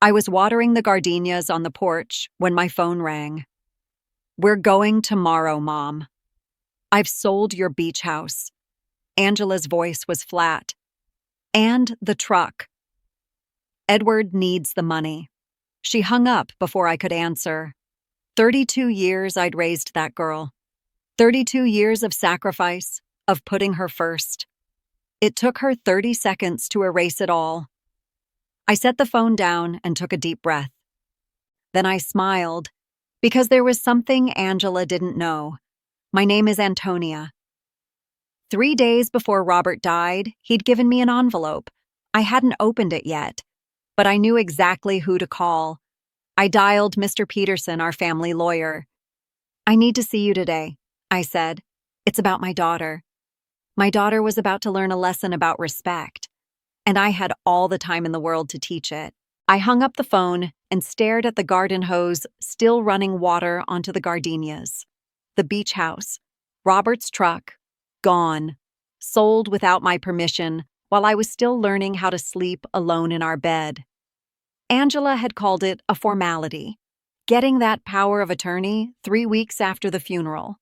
I was watering the gardenias on the porch when my phone rang. "We're going tomorrow, Mom. I've sold your beach house." Angela's voice was flat. "And the truck. Edward needs the money." She hung up before I could answer. 32 years I'd raised that girl. 32 years of sacrifice, of putting her first. It took her 30 seconds to erase it all. I set the phone down and took a deep breath. Then I smiled, because there was something Angela didn't know. My name is Antonia. 3 days before Robert died, he'd given me an envelope. I hadn't opened it yet, but I knew exactly who to call. I dialed Mr. Peterson, our family lawyer. "I need to see you today," I said. "It's about my daughter." My daughter was about to learn a lesson about respect, and I had all the time in the world to teach it. I hung up the phone and stared at the garden hose still running water onto the gardenias. The beach house, Robert's truck, gone, sold without my permission while I was still learning how to sleep alone in our bed. Angela had called it a formality, getting that power of attorney 3 weeks after the funeral.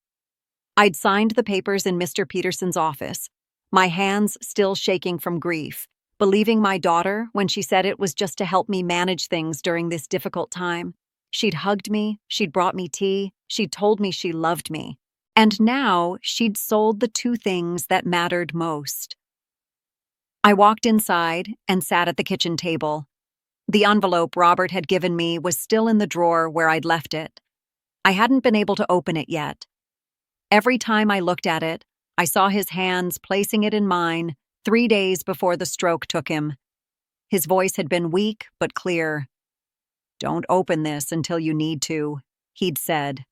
I'd signed the papers in Mr. Peterson's office, my hands still shaking from grief, believing my daughter when she said it was just to help me manage things during this difficult time. She'd hugged me, she'd brought me tea, she'd told me she loved me. And now she'd sold the two things that mattered most. I walked inside and sat at the kitchen table. The envelope Robert had given me was still in the drawer where I'd left it. I hadn't been able to open it yet. Every time I looked at it, I saw his hands placing it in mine 3 days before the stroke took him. His voice had been weak but clear. "Don't open this until you need to," he'd said.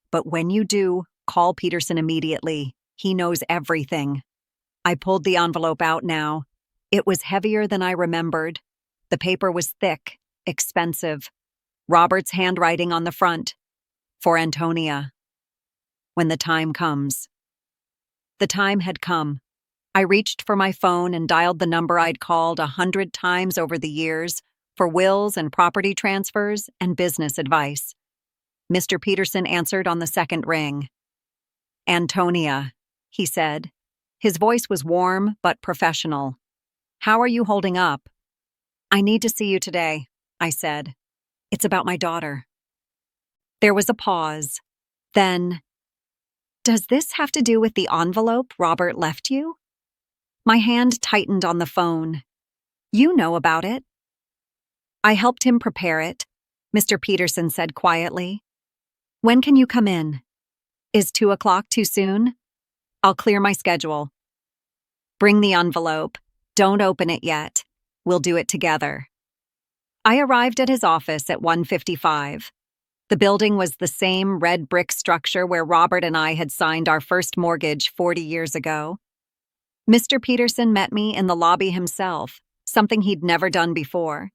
"But when you do, call Peterson immediately. He knows everything." I pulled the envelope out now. It was heavier than I remembered. The paper was thick, expensive. Robert's handwriting on the front. "For Antonia. When the time comes." The time had come. I reached for my phone and dialed the number I'd called 100 times over the years for wills and property transfers and business advice. Mr. Peterson answered on the second ring. "Antonia," he said. His voice was warm but professional. "How are you holding up?" "I need to see you today," I said. "It's about my daughter." There was a pause. Then, "Does this have to do with the envelope Robert left you?" My hand tightened on the phone. "You know about it." "I helped him prepare it," Mr. Peterson said quietly. "When can you come in? Is 2 o'clock too soon? I'll clear my schedule." "Bring the envelope. Don't open it yet. We'll do it together." I arrived at his office at 1:55. The building was the same red brick structure where Robert and I had signed our first mortgage 40 years ago. Mr. Peterson met me in the lobby himself, something he'd never done before.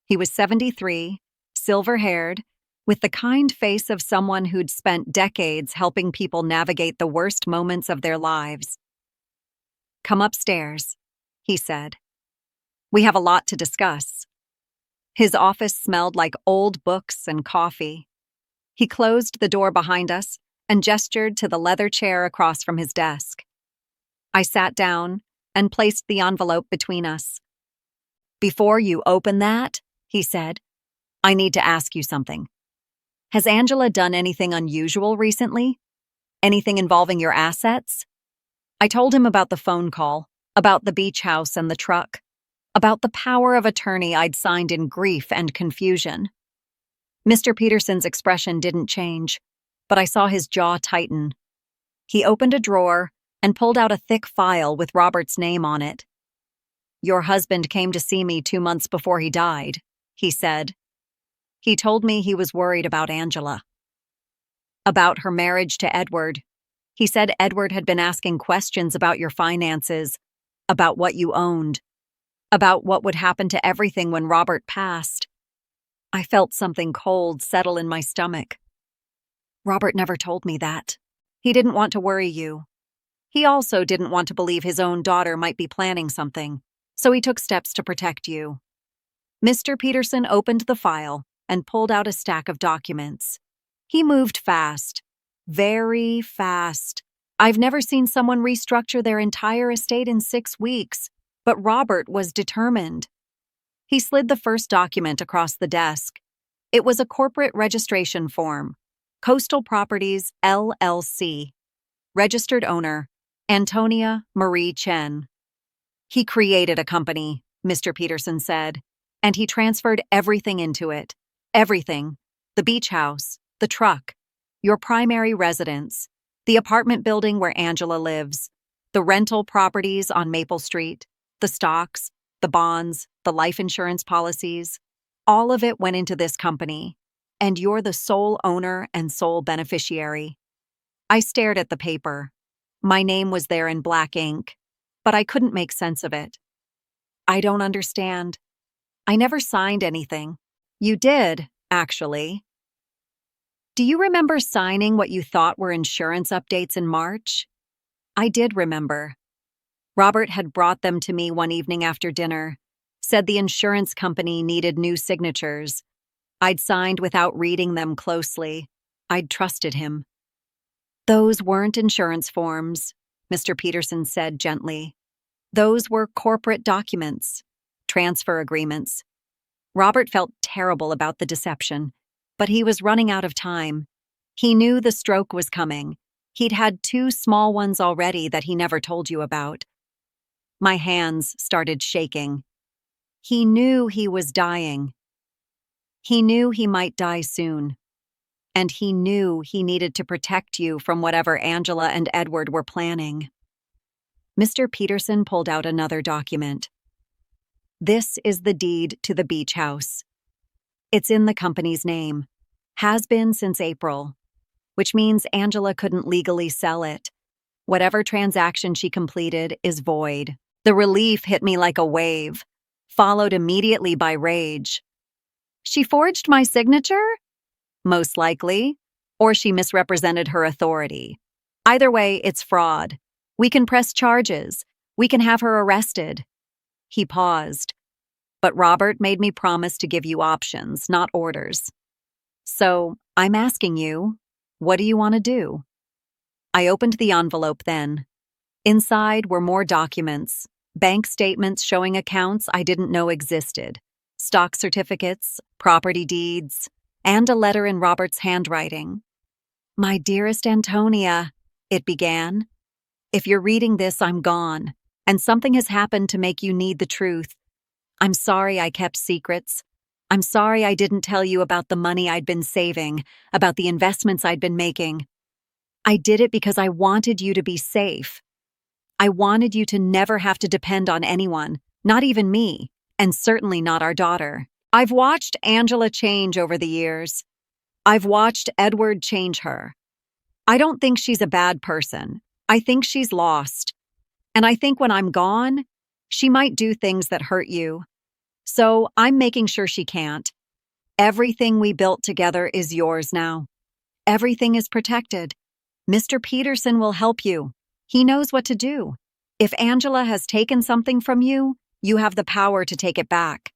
He was 73, silver-haired, with the kind face of someone who'd spent decades helping people navigate the worst moments of their lives. "Come upstairs," he said. "We have a lot to discuss." His office smelled like old books and coffee. He closed the door behind us and gestured to the leather chair across from his desk. I sat down and placed the envelope between us. "Before you open that," he said, "I need to ask you something. Has Angela done anything unusual recently? Anything involving your assets?" I told him about the phone call, about the beach house and the truck, about the power of attorney I'd signed in grief and confusion. Mr. Peterson's expression didn't change, but I saw his jaw tighten. He opened a drawer and pulled out a thick file with Robert's name on it. "Your husband came to see me 2 months before he died," he said. "He told me he was worried about Angela. About her marriage to Edward. He said Edward had been asking questions about your finances, about what you owned, about what would happen to everything when Robert passed." I felt something cold settle in my stomach. "Robert never told me that. He didn't want to worry you. He also didn't want to believe his own daughter might be planning something, so he took steps to protect you." Mr. Peterson opened the file and pulled out a stack of documents. He moved fast, very fast. I've never seen someone restructure their entire estate in 6 weeks, but Robert was determined. He slid the first document across the desk. It was a corporate registration form. Coastal Properties, LLC. Registered owner, Antonia Marie Chen. He created a company, Mr. Peterson said, and he transferred everything into it. Everything. The beach house, the truck, your primary residence, the apartment building where Angela lives, the rental properties on Maple Street, the stocks, the bonds, the life insurance policies. All of it went into this company, and you're the sole owner and sole beneficiary. I stared at the paper. My name was there in black ink, but I couldn't make sense of it. I don't understand. I never signed anything. You did, actually. Do you remember signing what you thought were insurance updates in March? I did remember. Robert had brought them to me one evening after dinner, said the insurance company needed new signatures. I'd signed without reading them closely. I'd trusted him. Those weren't insurance forms, Mr. Peterson said gently. Those were corporate documents, transfer agreements. Robert felt terrible about the deception, but he was running out of time. He knew the stroke was coming. He'd had 2 small ones already that he never told you about. My hands started shaking. He knew he was dying. He knew he might die soon. And he knew he needed to protect you from whatever Angela and Edward were planning. Mr. Peterson pulled out another document. This is the deed to the beach house. It's in the company's name. Has been since April, which means Angela couldn't legally sell it. Whatever transaction she completed is void. The relief hit me like a wave, followed immediately by rage. She forged my signature? Most likely. Or she misrepresented her authority. Either way, it's fraud. We can press charges. We can have her arrested. He paused. But Robert made me promise to give you options, not orders. So, I'm asking you, what do you want to do? I opened the envelope then. Inside were more documents, bank statements showing accounts I didn't know existed, stock certificates, property deeds, and a letter in Robert's handwriting. My dearest Antonia, it began. If you're reading this, I'm gone, and something has happened to make you need the truth. I'm sorry I kept secrets. I'm sorry I didn't tell you about the money I'd been saving, about the investments I'd been making. I did it because I wanted you to be safe. I wanted you to never have to depend on anyone, not even me, and certainly not our daughter. I've watched Angela change over the years. I've watched Edward change her. I don't think she's a bad person. I think she's lost. And I think when I'm gone, she might do things that hurt you. So I'm making sure she can't. Everything we built together is yours now. Everything is protected. Mr. Peterson will help you. He knows what to do. If Angela has taken something from you, you have the power to take it back.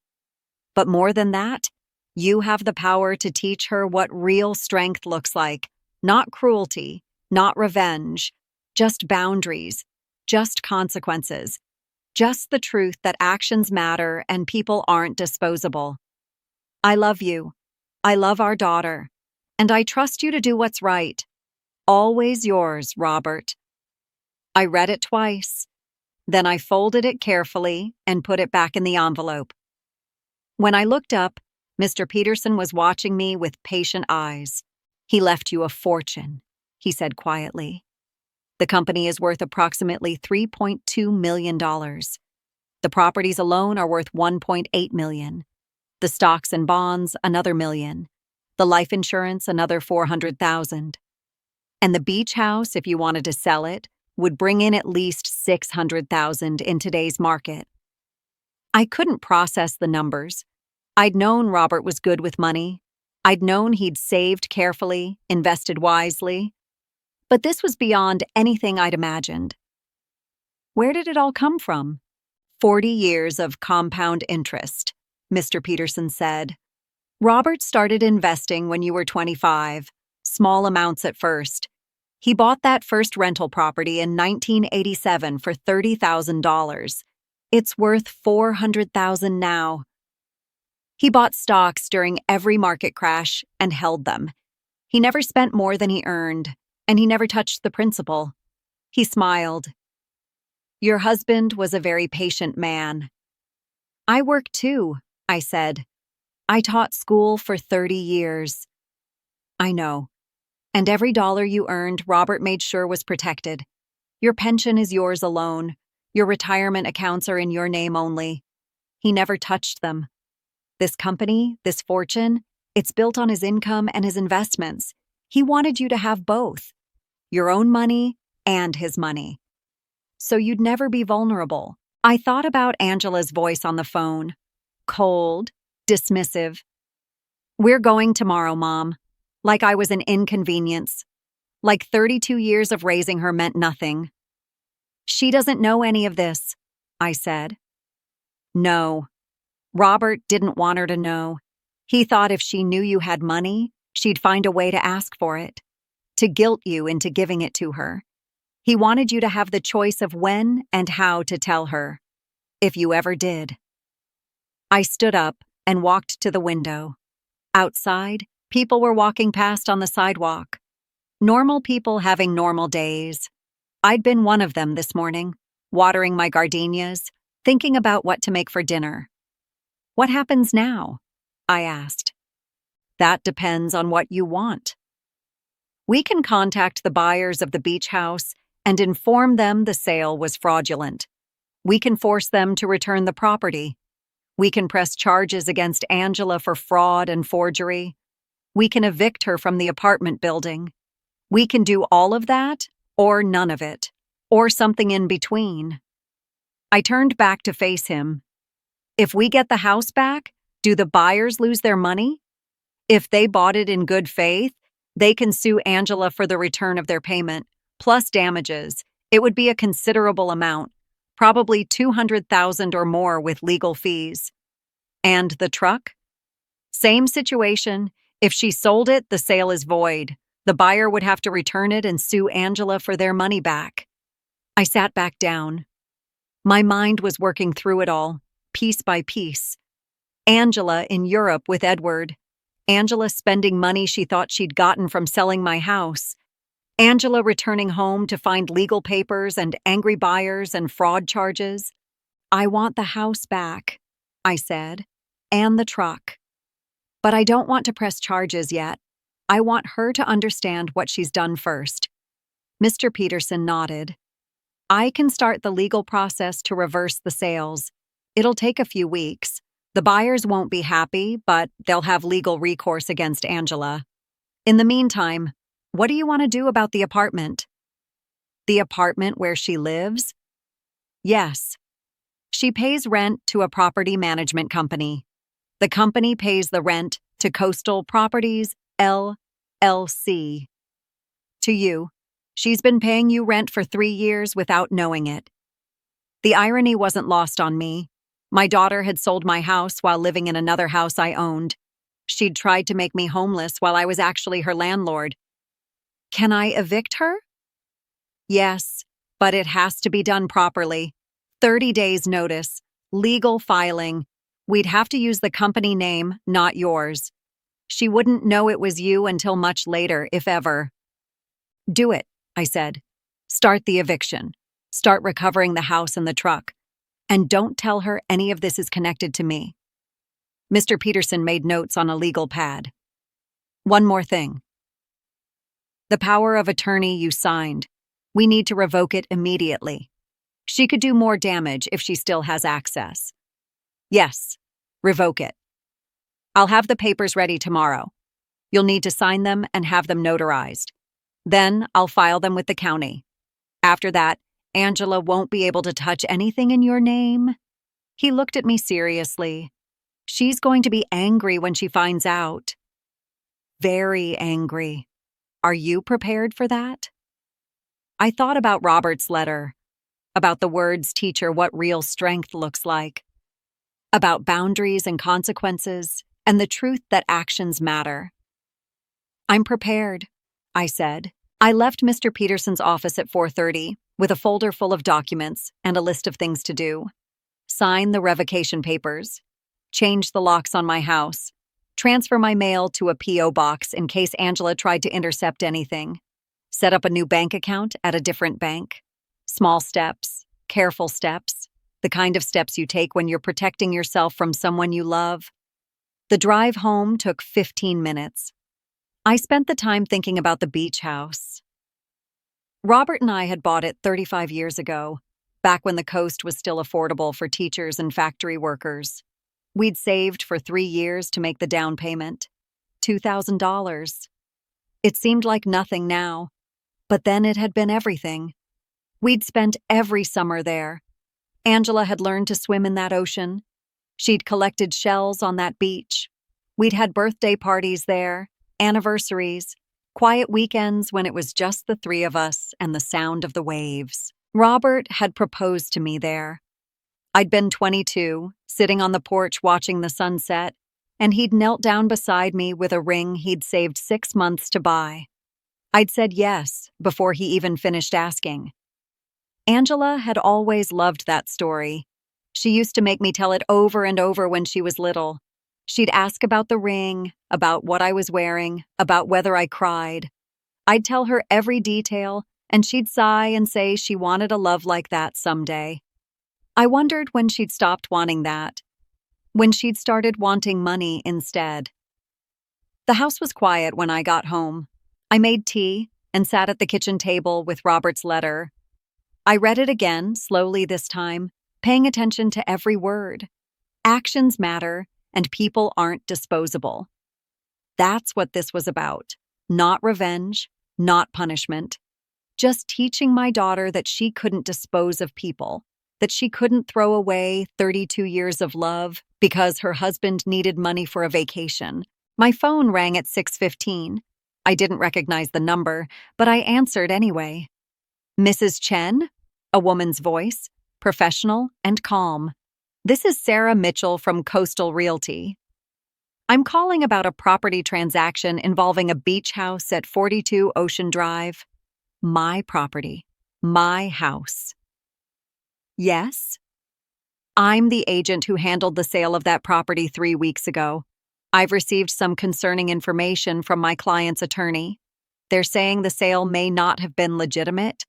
But more than that, you have the power to teach her what real strength looks like. Not cruelty, not revenge, just boundaries, just consequences, just the truth that actions matter and people aren't disposable. I love you. I love our daughter. And I trust you to do what's right. Always yours, Robert. I read it twice. Then I folded it carefully and put it back in the envelope. When I looked up, Mr. Peterson was watching me with patient eyes. He left you a fortune, he said quietly. The company is worth approximately $3.2 million. The properties alone are worth $1.8 million. The stocks and bonds, another $1 million. The life insurance, another $400,000. And the beach house, if you wanted to sell it, would bring in at least $600,000 in today's market. I couldn't process the numbers. I'd known Robert was good with money. I'd known he'd saved carefully, invested wisely. But this was beyond anything I'd imagined. Where did it all come from? 40 years of compound interest, Mr. Peterson said. Robert started investing when you were 25, small amounts at first. He bought that first rental property in 1987 for $30,000. It's worth $400,000 now. He bought stocks during every market crash and held them. He never spent more than he earned, and he never touched the principal. He smiled. Your husband was a very patient man. I work too, I said. I taught school for 30 years. I know. And every dollar you earned, Robert made sure was protected. Your pension is yours alone. Your retirement accounts are in your name only. He never touched them. This company, this fortune, it's built on his income and his investments. He wanted you to have both, your own money and his money. So you'd never be vulnerable. I thought about Angela's voice on the phone. Cold, dismissive. We're going tomorrow, Mom. Like I was an inconvenience. Like 32 years of raising her meant nothing. She doesn't know any of this, I said. No. Robert didn't want her to know. He thought if she knew you had money, she'd find a way to ask for it, to guilt you into giving it to her. He wanted you to have the choice of when and how to tell her, if you ever did. I stood up and walked to the window. Outside, people were walking past on the sidewalk. Normal people having normal days. I'd been one of them this morning, watering my gardenias, thinking about what to make for dinner. What happens now? I asked. That depends on what you want. We can contact the buyers of the beach house and inform them the sale was fraudulent. We can force them to return the property. We can press charges against Angela for fraud and forgery. We can evict her from the apartment building. We can do all of that, or none of it, or something in between. I turned back to face him. If we get the house back, do the buyers lose their money? If they bought it in good faith, they can sue Angela for the return of their payment, plus damages. It would be a considerable amount, probably $200,000 or more with legal fees. And the truck? Same situation. If she sold it, the sale is void. The buyer would have to return it and sue Angela for their money back. I sat back down. My mind was working through it all, piece by piece. Angela in Europe with Edward. Angela spending money she thought she'd gotten from selling my house. Angela returning home to find legal papers and angry buyers and fraud charges. I want the house back, I said, and the truck. But I don't want to press charges yet. I want her to understand what she's done first. Mr. Peterson nodded. I can start the legal process to reverse the sales. It'll take a few weeks. The buyers won't be happy, but they'll have legal recourse against Angela. In the meantime, what do you want to do about the apartment? The apartment where she lives? Yes. She pays rent to a property management company. The company pays the rent to Coastal Properties, LLC. To you. She's been paying you rent for 3 years without knowing it. The irony wasn't lost on me. My daughter had sold my house while living in another house I owned. She'd tried to make me homeless while I was actually her landlord. Can I evict her? Yes, but it has to be done properly. 30 days notice, legal filing. We'd have to use the company name, not yours. She wouldn't know it was you until much later, if ever. Do it, I said. Start the eviction. Start recovering the house and the truck. And don't tell her any of this is connected to me. Mr. Peterson made notes on a legal pad. One more thing. The power of attorney you signed. We need to revoke it immediately. She could do more damage if she still has access. Yes, revoke it. I'll have the papers ready tomorrow. You'll need to sign them and have them notarized. Then I'll file them with the county. After that, Angela won't be able to touch anything in your name. He looked at me seriously. She's going to be angry when she finds out. Very angry. Are you prepared for that? I thought about Robert's letter, about the words teach her what real strength looks like. about boundaries and consequences, and the truth that actions matter. "I'm prepared," I said. I left Mr. Peterson's office at 4:30 with a folder full of documents and a list of things to do. Sign the revocation papers, change the locks on my house, transfer my mail to a P.O. box in case Angela tried to intercept anything, set up a new bank account at a different bank. Small steps, careful steps, the kind of steps you take when you're protecting yourself from someone you love. The drive home took 15 minutes. I spent the time thinking about the beach house. Robert and I had bought it 35 years ago, back when the coast was still affordable for teachers and factory workers. We'd saved for 3 years to make the down payment, $2,000. It seemed like nothing now, but then it had been everything. We'd spent every summer there. Angela had learned to swim in that ocean. She'd collected shells on that beach. We'd had birthday parties there, anniversaries, quiet weekends when it was just the three of us and the sound of the waves. Robert had proposed to me there. I'd been 22, sitting on the porch watching the sunset, and he'd knelt down beside me with a ring he'd saved 6 months to buy. I'd said yes before he even finished asking. Angela had always loved that story. She used to make me tell it over and over when she was little. She'd ask about the ring, about what I was wearing, about whether I cried. I'd tell her every detail, and she'd sigh and say she wanted a love like that someday. I wondered when she'd stopped wanting that, when she'd started wanting money instead. The house was quiet when I got home. I made tea and sat at the kitchen table with Robert's letter. I read it again, slowly this time, paying attention to every word. Actions matter, and people aren't disposable. That's what this was about. Not revenge, not punishment. Just teaching my daughter that she couldn't dispose of people, that she couldn't throw away 32 years of love because her husband needed money for a vacation. My phone rang at 6:15. I didn't recognize the number, but I answered anyway. "Mrs. Chen?" A woman's voice, professional and calm. "This is Sarah Mitchell from Coastal Realty. I'm calling about a property transaction involving a beach house at 42 Ocean Drive. My property. My house." "Yes?" "I'm the agent who handled the sale of that property 3 weeks ago. I've received some concerning information from my client's attorney. They're saying the sale may not have been legitimate,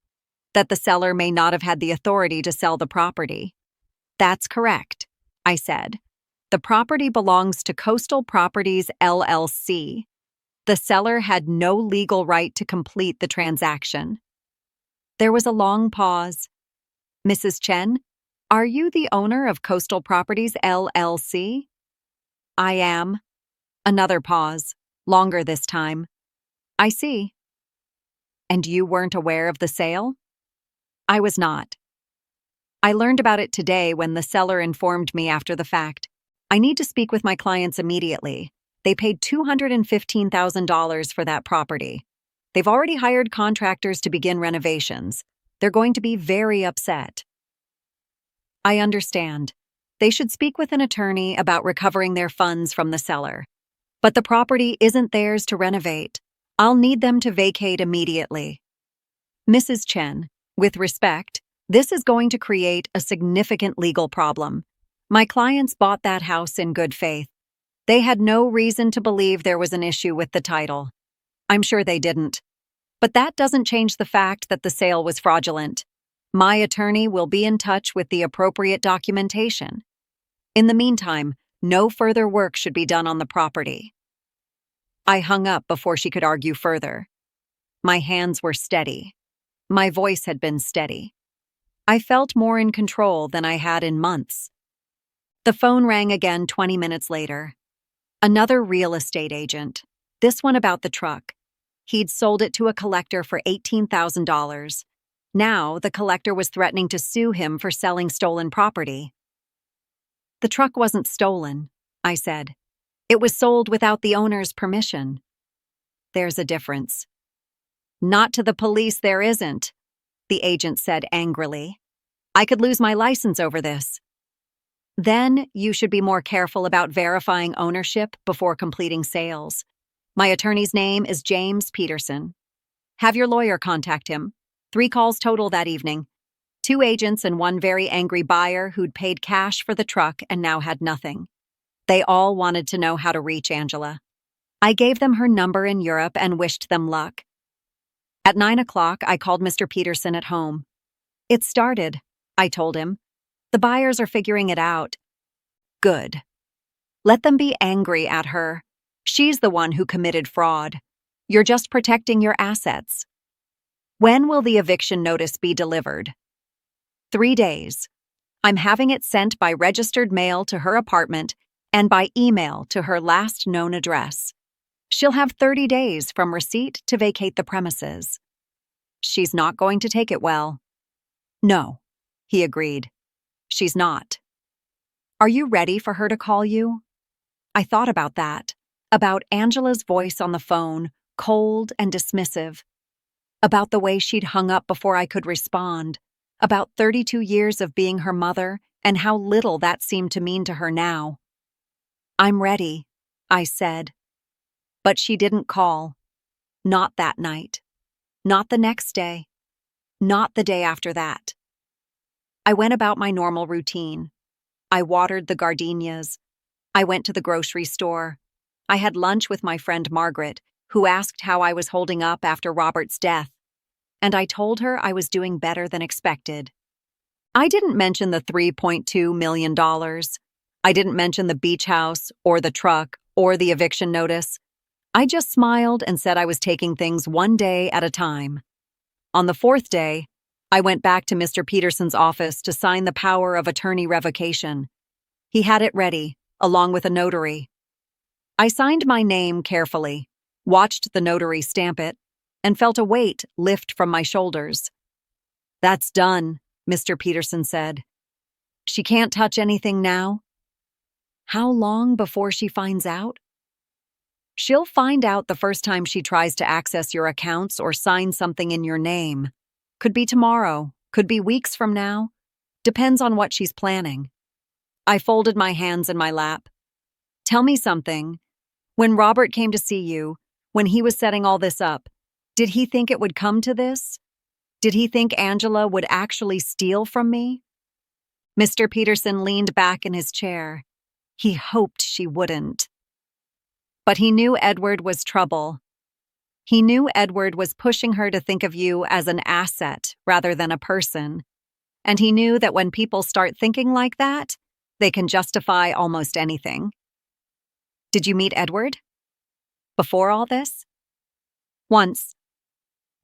that the seller may not have had the authority to sell the property." "That's correct," I said. "The property belongs to Coastal Properties LLC. The seller had no legal right to complete the transaction." There was a long pause. "Mrs. Chen, are you the owner of Coastal Properties LLC?" "I am." Another pause, longer this time. "I see." "And you weren't aware of the sale?" "I was not. I learned about it today when the seller informed me after the fact. I need to speak with my clients immediately. They paid $215,000 for that property. They've already hired contractors to begin renovations. They're going to be very upset." "I understand. They should speak with an attorney about recovering their funds from the seller. But the property isn't theirs to renovate. I'll need them to vacate immediately." "Mrs. Chen, with respect, this is going to create a significant legal problem. My clients bought that house in good faith. They had no reason to believe there was an issue with the title. I'm sure they didn't. But that doesn't change the fact that the sale was fraudulent. My attorney will be in touch with the appropriate documentation. In the meantime, no further work should be done on the property." I hung up before she could argue further. My hands were steady. My voice had been steady. I felt more in control than I had in months. The phone rang again 20 minutes later. Another real estate agent, this one about the truck. He'd sold it to a collector for $18,000. Now the collector was threatening to sue him for selling stolen property. "The truck wasn't stolen," I said. "It was sold without the owner's permission." "There's a difference." "Not to the police, there isn't," the agent said angrily. "I could lose my license over this." Then you should be more careful about verifying ownership before completing sales. My attorney's name is James Peterson. Have your lawyer contact him. 3 calls total that evening. 2 agents and 1 very angry buyer who'd paid cash for the truck and now had nothing. They all wanted to know how to reach Angela. I gave them her number in Europe and wished them luck. At 9 o'clock, I called Mr. Peterson at home. It started, I told him. The buyers are figuring it out. Good. Let them be angry at her. She's the one who committed fraud. You're just protecting your assets. When will the eviction notice be delivered? 3 days. I'm having it sent by registered mail to her apartment and by email to her last known address. She'll have 30 days from receipt to vacate the premises. She's not going to take it well. No, he agreed. She's not. Are you ready for her to call you? I thought about that, about Angela's voice on the phone, cold and dismissive, about the way she'd hung up before I could respond, about 32 years of being her mother and how little that seemed to mean to her now. I'm ready, I said. But she didn't call. Not that night. Not the next day. Not the day after that. I went about my normal routine. I watered the gardenias. I went to the grocery store. I had lunch with my friend Margaret, who asked how I was holding up after Robert's death, and I told her I was doing better than expected. I didn't mention the $3.2 million. I didn't mention the beach house or the truck or the eviction notice. I just smiled and said I was taking things one day at a time. On the 4th day, I went back to Mr. Peterson's office to sign the power of attorney revocation. He had it ready, along with a notary. I signed my name carefully, watched the notary stamp it, and felt a weight lift from my shoulders. That's done, Mr. Peterson said. She can't touch anything now? How long before she finds out? She'll find out the first time she tries to access your accounts or sign something in your name. Could be tomorrow, could be weeks from now. Depends on what she's planning. I folded my hands in my lap. Tell me something. When Robert came to see you, when he was setting all this up, did he think it would come to this? Did he think Angela would actually steal from me? Mr. Peterson leaned back in his chair. He hoped she wouldn't. But he knew Edward was trouble. He knew Edward was pushing her to think of you as an asset rather than a person. And he knew that when people start thinking like that, they can justify almost anything. Did you meet Edward? Before all this? Once.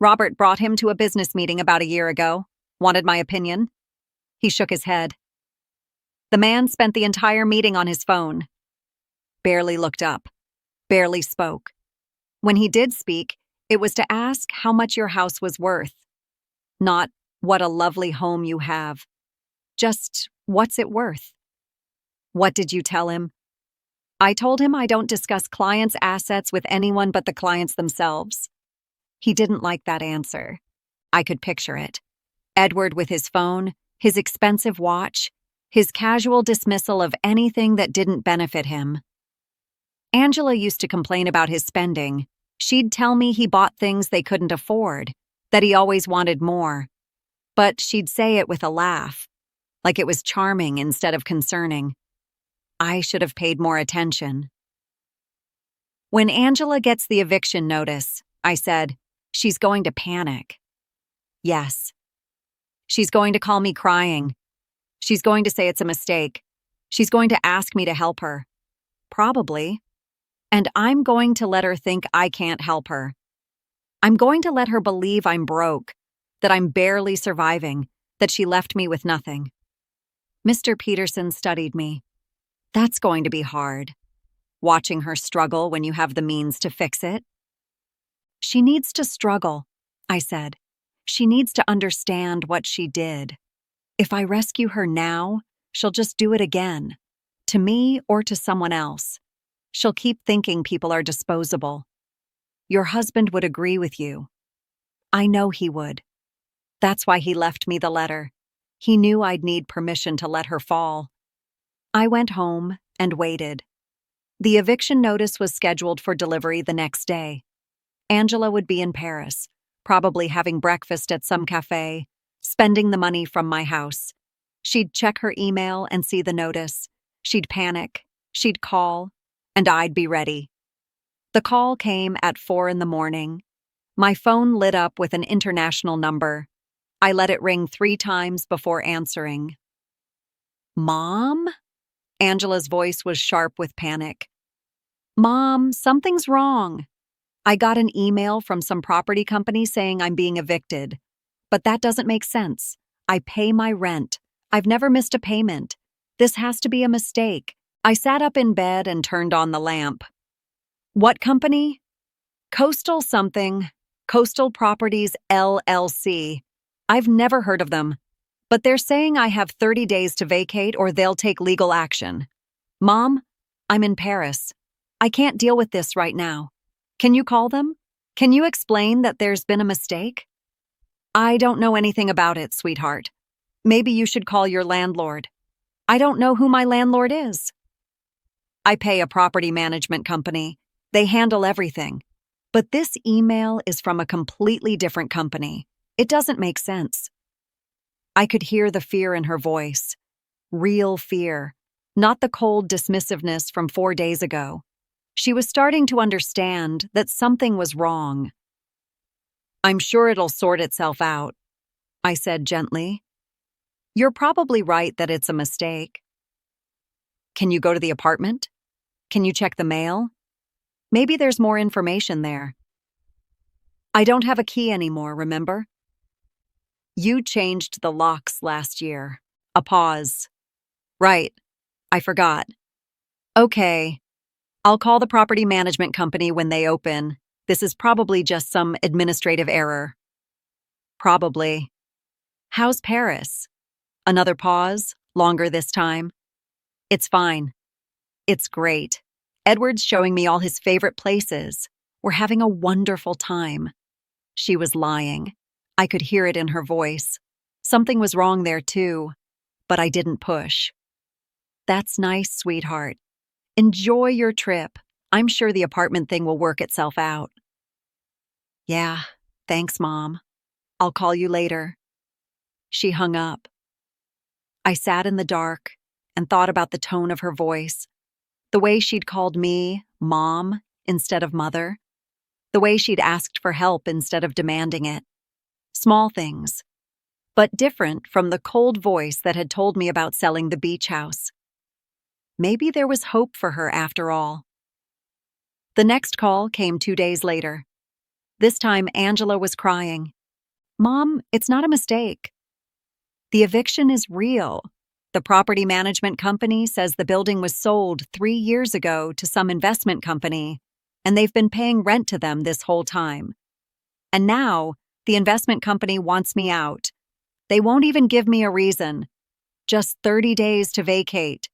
Robert brought him to a business meeting about a year ago. Wanted my opinion. He shook his head. The man spent the entire meeting on his phone. Barely looked up. Barely spoke. When he did speak, it was to ask how much your house was worth. Not what a lovely home you have. Just what's it worth? What did you tell him? I told him I don't discuss clients' assets with anyone but the clients themselves. He didn't like that answer. I could picture it. Edward with his phone, his expensive watch, his casual dismissal of anything that didn't benefit him. Angela used to complain about his spending. She'd tell me he bought things they couldn't afford, that he always wanted more. But she'd say it with a laugh, like it was charming instead of concerning. I should have paid more attention. When Angela gets the eviction notice, I said, she's going to panic. Yes. She's going to call me crying. She's going to say it's a mistake. She's going to ask me to help her. Probably. And I'm going to let her think I can't help her. I'm going to let her believe I'm broke, that I'm barely surviving, that she left me with nothing. Mr. Peterson studied me. That's going to be hard. Watching her struggle when you have the means to fix it. She needs to struggle, I said. She needs to understand what she did. If I rescue her now, she'll just do it again, to me or to someone else. She'll keep thinking people are disposable. Your husband would agree with you. I know he would. That's why he left me the letter. He knew I'd need permission to let her fall. I went home and waited. The eviction notice was scheduled for delivery the next day. Angela would be in Paris, probably having breakfast at some cafe, spending the money from my house. She'd check her email and see the notice. She'd panic. She'd call, and I'd be ready. The call came at 4 in the morning. My phone lit up with an international number. I let it ring 3 times before answering. Mom? Angela's voice was sharp with panic. Mom, something's wrong. I got an email from some property company saying I'm being evicted. But that doesn't make sense. I pay my rent. I've never missed a payment. This has to be a mistake. I sat up in bed and turned on the lamp. What company? Coastal something. Coastal Properties LLC. I've never heard of them. But they're saying I have 30 days to vacate or they'll take legal action. Mom, I'm in Paris. I can't deal with this right now. Can you call them? Can you explain that there's been a mistake? I don't know anything about it, sweetheart. Maybe you should call your landlord. I don't know who my landlord is. I pay a property management company. They handle everything. But this email is from a completely different company. It doesn't make sense. I could hear the fear in her voice. Real fear, not the cold dismissiveness from 4 days ago. She was starting to understand that something was wrong. I'm sure it'll sort itself out, I said gently. You're probably right that it's a mistake. Can you go to the apartment? Can you check the mail? Maybe there's more information there. I don't have a key anymore, remember? You changed the locks last year. A pause. Right. I forgot. Okay. I'll call the property management company when they open. This is probably just some administrative error. Probably. How's Paris? Another pause, longer this time. It's fine. It's great. Edward's showing me all his favorite places. We're having a wonderful time. She was lying. I could hear it in her voice. Something was wrong there too, but I didn't push. That's nice, sweetheart. Enjoy your trip. I'm sure the apartment thing will work itself out. Yeah, thanks, Mom. I'll call you later. She hung up. I sat in the dark and thought about the tone of her voice, the way she'd called me Mom instead of Mother, the way she'd asked for help instead of demanding it. Small things, but different from the cold voice that had told me about selling the beach house. Maybe there was hope for her after all. The next call came 2 days later. This time, Angela was crying. Mom, it's not a mistake. The eviction is real. The property management company says the building was sold 3 years ago to some investment company, and they've been paying rent to them this whole time. And now, the investment company wants me out. They won't even give me a reason. Just 30 days to vacate.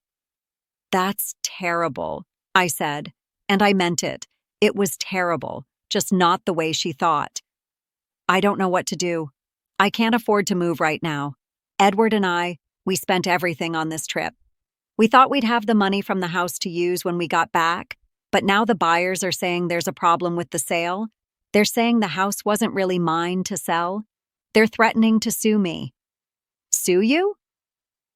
That's terrible, I said, and I meant it. It was terrible, just not the way she thought. I don't know what to do. I can't afford to move right now. Edward and I, we spent everything on this trip. We thought we'd have the money from the house to use when we got back, but now the buyers are saying there's a problem with the sale. They're saying the house wasn't really mine to sell. They're threatening to sue me. Sue you?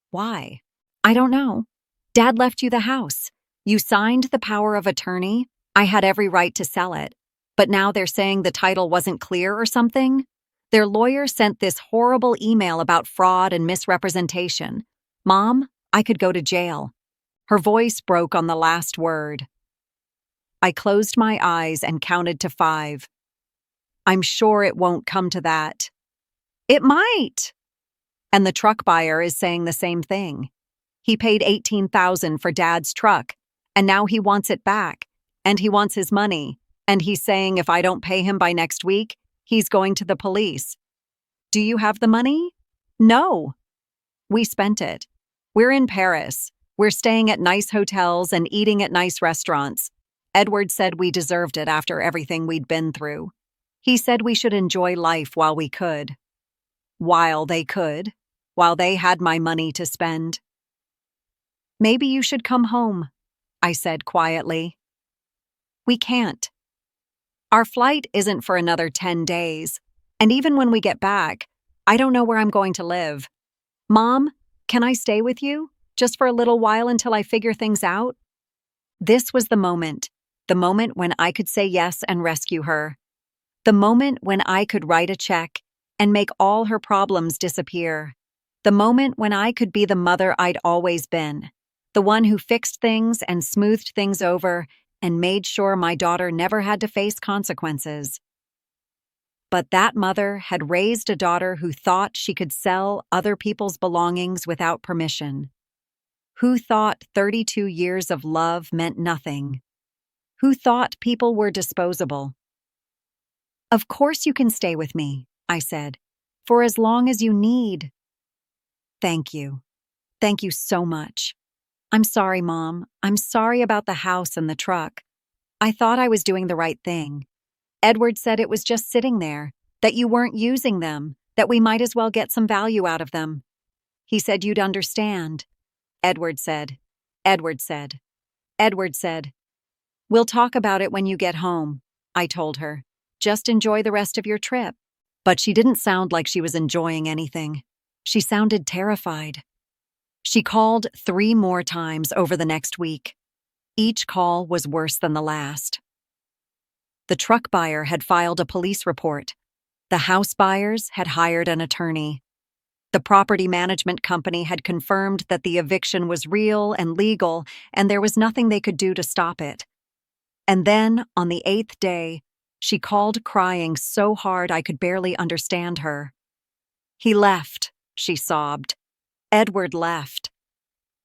Why? I don't know. Dad left you the house. You signed the power of attorney. I had every right to sell it. But now they're saying the title wasn't clear or something? Their lawyer sent this horrible email about fraud and misrepresentation. Mom, I could go to jail. Her voice broke on the last word. I closed my eyes and counted to 5. I'm sure it won't come to that. It might. And the truck buyer is saying the same thing. He paid $18,000 for Dad's truck, and now he wants it back, and he wants his money, and he's saying if I don't pay him by next week, he's going to the police. Do you have the money? No. We spent it. We're in Paris. We're staying at nice hotels and eating at nice restaurants. Edward said we deserved it after everything we'd been through. He said we should enjoy life while we could. While they could. While they had my money to spend. Maybe you should come home, I said quietly. We can't. Our flight isn't for another 10 days, and even when we get back, I don't know where I'm going to live. Mom, can I stay with you? Just for a little while until I figure things out? This was the moment when I could say yes and rescue her. The moment when I could write a check and make all her problems disappear. The moment when I could be the mother I'd always been. The one who fixed things and smoothed things over and made sure my daughter never had to face consequences. But that mother had raised a daughter who thought she could sell other people's belongings without permission. Who thought 32 years of love meant nothing. Who thought people were disposable. Of course you can stay with me, I said, for as long as you need. Thank you. Thank you so much. I'm sorry, Mom. I'm sorry about the house and the truck. I thought I was doing the right thing. Edward said it was just sitting there, that you weren't using them, that we might as well get some value out of them. He said you'd understand. Edward said. Edward said. Edward said. We'll talk about it when you get home, I told her. Just enjoy the rest of your trip. But she didn't sound like she was enjoying anything. She sounded terrified. She called 3 more times over the next week. Each call was worse than the last. The truck buyer had filed a police report. The house buyers had hired an attorney. The property management company had confirmed that the eviction was real and legal, and there was nothing they could do to stop it. And then, on the 8th day, she called crying so hard I could barely understand her. He left, she sobbed. Edward left.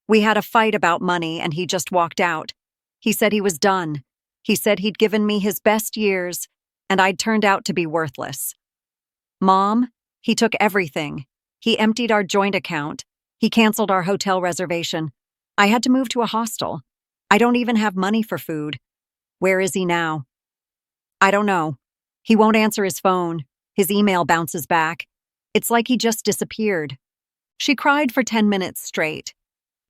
We had a fight about money and he just walked out. He said he was done. He said he'd given me his best years and I'd turned out to be worthless. Mom, he took everything. He emptied our joint account. He canceled our hotel reservation. I had to move to a hostel. I don't even have money for food. Where is he now? I don't know. He won't answer his phone. His email bounces back. It's like he just disappeared. She cried for 10 minutes straight.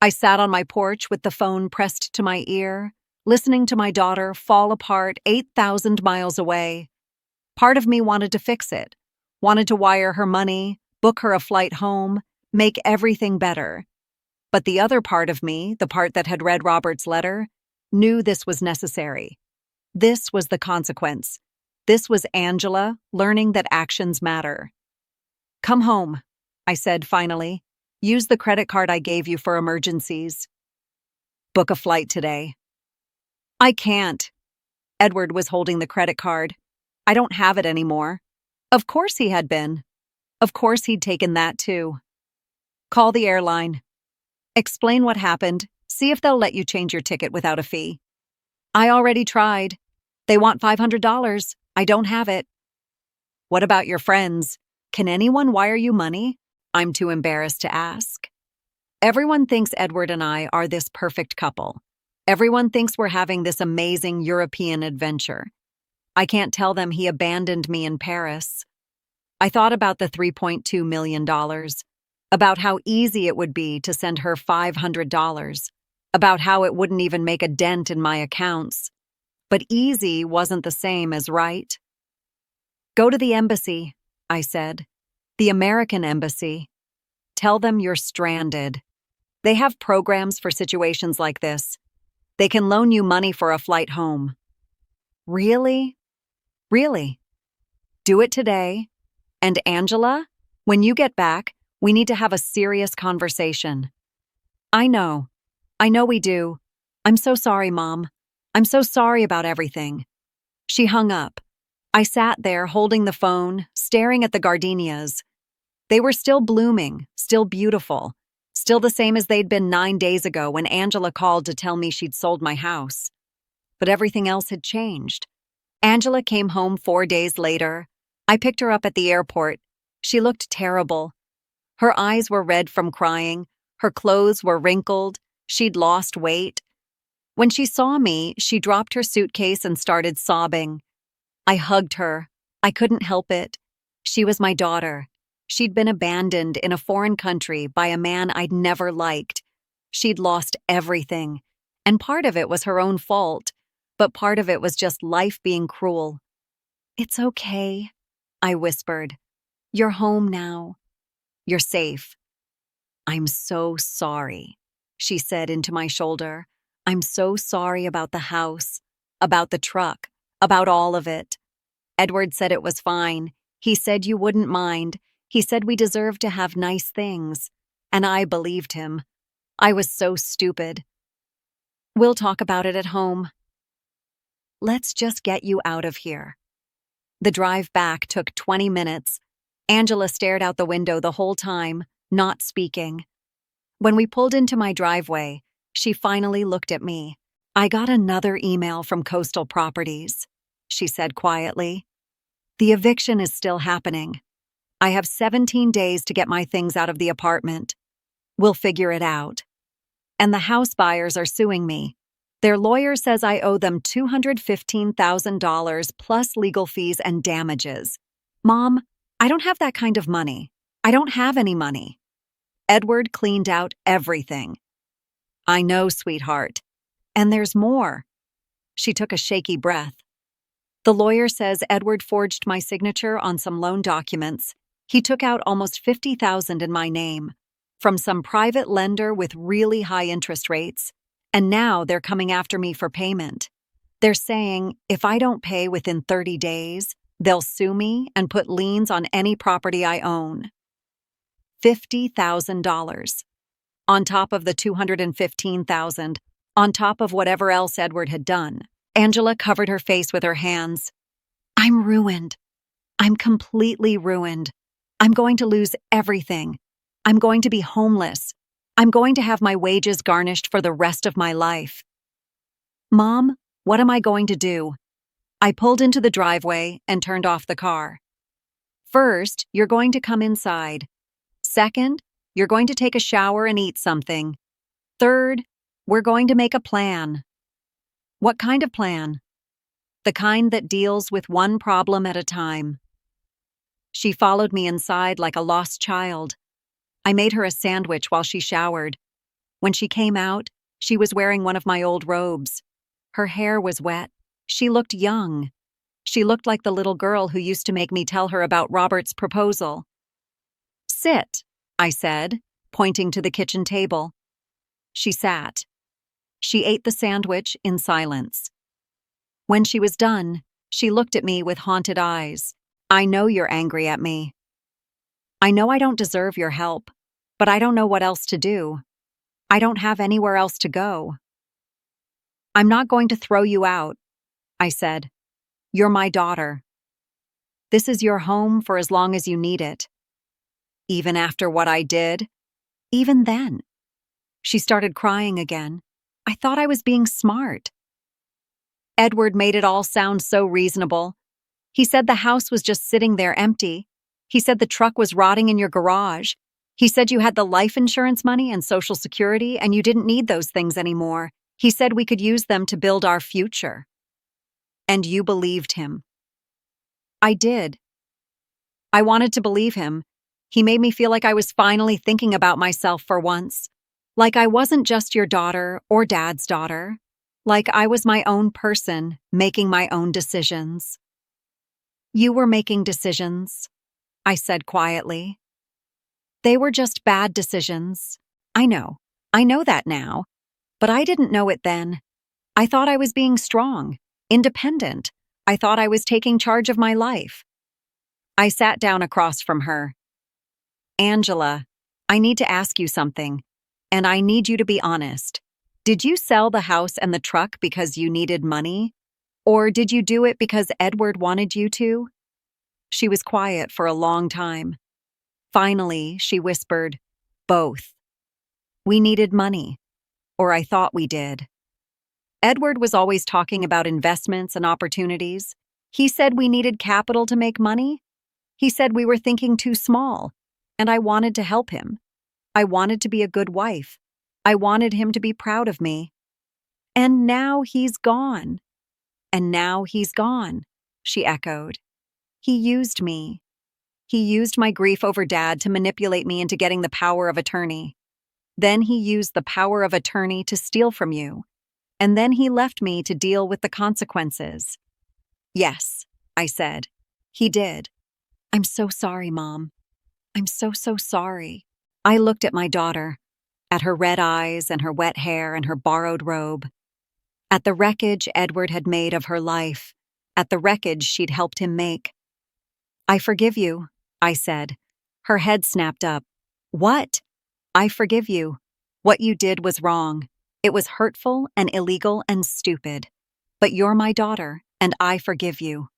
I sat on my porch with the phone pressed to my ear, listening to my daughter fall apart 8,000 miles away. Part of me wanted to fix it, wanted to wire her money, book her a flight home, make everything better. But the other part of me, the part that had read Robert's letter, knew this was necessary. This was the consequence. This was Angela learning that actions matter. Come home, I said finally. Use the credit card I gave you for emergencies. Book a flight today. I can't. Edward was holding the credit card. I don't have it anymore. Of course he had been. Of course he'd taken that too. Call the airline. Explain what happened. See if they'll let you change your ticket without a fee. I already tried. They want $500. I don't have it. What about your friends? Can anyone wire you money? I'm too embarrassed to ask. Everyone thinks Edward and I are this perfect couple. Everyone thinks we're having this amazing European adventure. I can't tell them he abandoned me in Paris. I thought about the $3.2 million, about how easy it would be to send her $500, about how it wouldn't even make a dent in my accounts. But easy wasn't the same as right. Go to the embassy, I said. The American embassy. Tell them you're stranded. They have programs for situations like this. They can loan you money for a flight home. Really? Really? Do it today. And Angela, when you get back, we need to have a serious conversation. I know we do. I'm so sorry, Mom. I'm so sorry about everything. She hung up. I sat there holding the phone, staring at the gardenias. They were still blooming, still beautiful, still the same as they'd been 9 days ago when Angela called to tell me she'd sold my house. But everything else had changed. Angela came home 4 days later. I picked her up at the airport. She looked terrible. Her eyes were red from crying. Her clothes were wrinkled. She'd lost weight. When she saw me, she dropped her suitcase and started sobbing. I hugged her. I couldn't help it. She was my daughter. She'd been abandoned in a foreign country by a man I'd never liked. She'd lost everything, and part of it was her own fault, but part of it was just life being cruel. "It's okay," I whispered. "You're home now. You're safe." "I'm so sorry," she said into my shoulder. "I'm so sorry about the house, about the truck, about all of it. Edward said it was fine. He said you wouldn't mind. He said we deserved to have nice things. And I believed him. I was so stupid. We'll talk about it at home. Let's just get you out of here." The drive back took 20 minutes. Angela stared out the window the whole time, not speaking. When we pulled into my driveway, she finally looked at me. "I got another email from Coastal Properties," she said quietly. "The eviction is still happening. I have 17 days to get my things out of the apartment. We'll figure it out. And the house buyers are suing me. Their lawyer says I owe them $215,000 plus legal fees and damages. Mom, I don't have that kind of money. I don't have any money. Edward cleaned out everything." "I know, sweetheart. And there's more." She took a shaky breath. "The lawyer says Edward forged my signature on some loan documents. He took out almost $50,000 in my name from some private lender with really high interest rates, and now they're coming after me for payment. They're saying if I don't pay within 30 days, they'll sue me and put liens on any property I own." $50,000. On top of the $215,000, on top of whatever else Edward had done. Angela covered her face with her hands. "I'm ruined. I'm completely ruined. I'm going to lose everything. I'm going to be homeless. I'm going to have my wages garnished for the rest of my life." "Mom, what am I going to do?" I pulled into the driveway and turned off the car. "First, you're going to come inside. Second, you're going to take a shower and eat something. Third, we're going to make a plan." "What kind of plan?" "The kind that deals with one problem at a time." She followed me inside like a lost child. I made her a sandwich while she showered. When she came out, she was wearing one of my old robes. Her hair was wet. She looked young. She looked like the little girl who used to make me tell her about Robert's proposal. "Sit," I said, pointing to the kitchen table. She sat. She ate the sandwich in silence. When she was done, she looked at me with haunted eyes. "I know you're angry at me. I know I don't deserve your help, but I don't know what else to do. I don't have anywhere else to go." "I'm not going to throw you out," I said. "You're my daughter. This is your home for as long as you need it." "Even after what I did?" "Even then." She started crying again. I thought I was being smart. Edward made it all sound so reasonable. He said the house was just sitting there empty. He said the truck was rotting in your garage. He said you had the life insurance money and Social Security and you didn't need those things anymore. He said we could use them to build our future. And you believed him. I did. I wanted to believe him. He made me feel like I was finally thinking about myself for once. Like I wasn't just your daughter or Dad's daughter. Like I was my own person, making my own decisions. "You were making decisions," I said quietly. "They were just bad decisions. I know that now. But I didn't know it then. I thought I was being strong, independent. I thought I was taking charge of my life." I sat down across from her. "Angela, I need to ask you something, and I need you to be honest. Did you sell the house and the truck because you needed money? Or did you do it because Edward wanted you to?" She was quiet for a long time. Finally, she whispered, "Both. We needed money. Or I thought we did. Edward was always talking about investments and opportunities. He said we needed capital to make money. He said we were thinking too small, and I wanted to help him. I wanted to be a good wife. I wanted him to be proud of me. And now he's gone. And now he's gone," she echoed. "He used me. He used my grief over Dad to manipulate me into getting the power of attorney. Then he used the power of attorney to steal from you. And then he left me to deal with the consequences. Yes, I said. He did. I'm so sorry, Mom. I'm so, so sorry. I looked at my daughter, at her red eyes and her wet hair and her borrowed robe, at the wreckage Edward had made of her life, at the wreckage she'd helped him make. I forgive you, I said. Her head snapped up. What? I forgive you. What you did was wrong. It was hurtful and illegal and stupid. But you're my daughter, and I forgive you.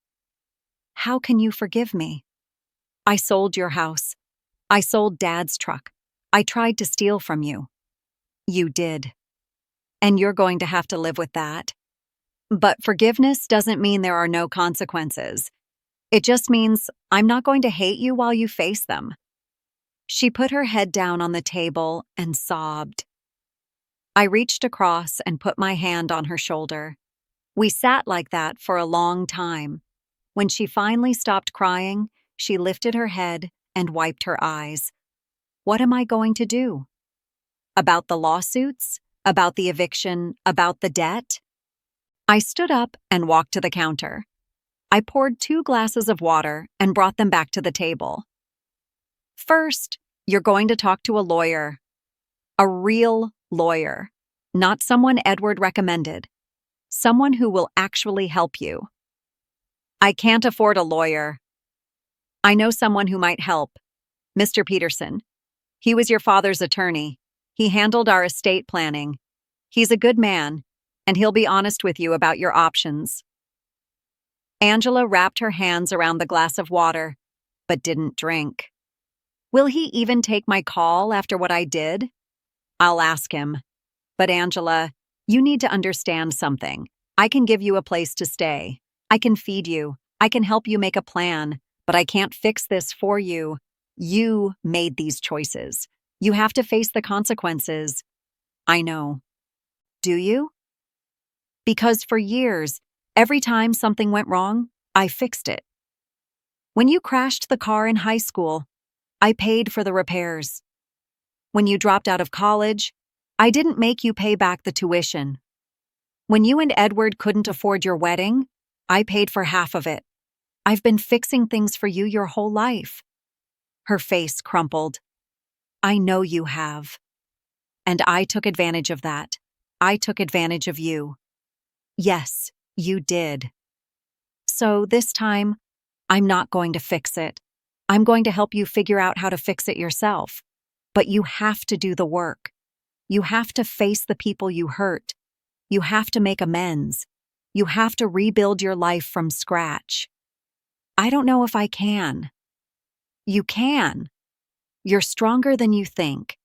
How can you forgive me? I sold your house. I sold Dad's truck. I tried to steal from you. You did. And you're going to have to live with that. But forgiveness doesn't mean there are no consequences. It just means I'm not going to hate you while you face them. She put her head down on the table and sobbed. I reached across and put my hand on her shoulder. We sat like that for a long time. When she finally stopped crying, she lifted her head and wiped her eyes. What am I going to do? About the lawsuits? About the eviction? About the debt? I stood up and walked to the counter. I poured 2 glasses of water and brought them back to the table. First, you're going to talk to a lawyer. A real lawyer. Not someone Edward recommended. Someone who will actually help you. I can't afford a lawyer. I know someone who might help. Mr. Peterson. He was your father's attorney. He handled our estate planning. He's a good man, and he'll be honest with you about your options. Angela wrapped her hands around the glass of water, but didn't drink. Will he even take my call after what I did? I'll ask him. But Angela, you need to understand something. I can give you a place to stay. I can feed you. I can help you make a plan, but I can't fix this for you. You made these choices. You have to face the consequences. I know. Do you? Because for years, every time something went wrong, I fixed it. When you crashed the car in high school, I paid for the repairs. When you dropped out of college, I didn't make you pay back the tuition. When you and Edward couldn't afford your wedding, I paid for half of it. I've been fixing things for you your whole life. Her face crumpled. I know you have. And I took advantage of that. I took advantage of you. Yes, you did. So this time, I'm not going to fix it. I'm going to help you figure out how to fix it yourself. But you have to do the work. You have to face the people you hurt. You have to make amends. You have to rebuild your life from scratch. I don't know if I can. You can. You're stronger than you think.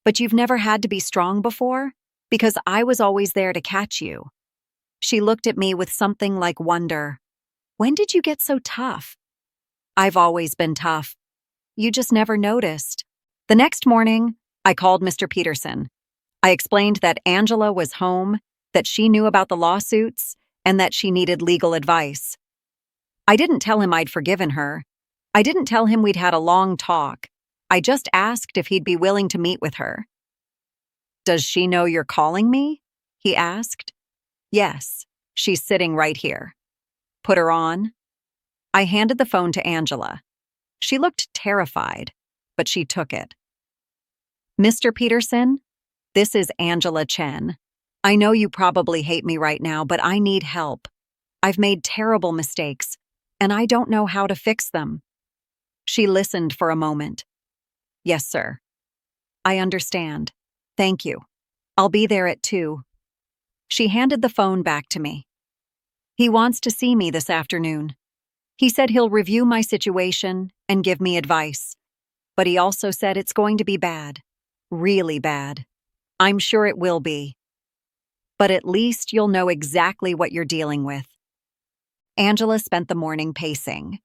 But you've never had to be strong before, because I was always there to catch you. She looked at me with something like wonder. When did you get so tough? I've always been tough. You just never noticed. The next morning, I called Mr. Peterson. I explained that Angela was home, that she knew about the lawsuits, and that she needed legal advice. I didn't tell him I'd forgiven her. I didn't tell him we'd had a long talk. I just asked if he'd be willing to meet with her. Does she know you're calling me? He asked. Yes, she's sitting right here. Put her on. I handed the phone to Angela. She looked terrified, but she took it. Mr. Peterson, this is Angela Chen. I know you probably hate me right now, but I need help. I've made terrible mistakes, and I don't know how to fix them. She listened for a moment. Yes, sir. I understand. Thank you. I'll be there at 2. She handed the phone back to me. He wants to see me this afternoon. He said he'll review my situation and give me advice. But he also said it's going to be bad. Really bad. I'm sure it will be. But at least you'll know exactly what you're dealing with. Angela spent the morning pacing.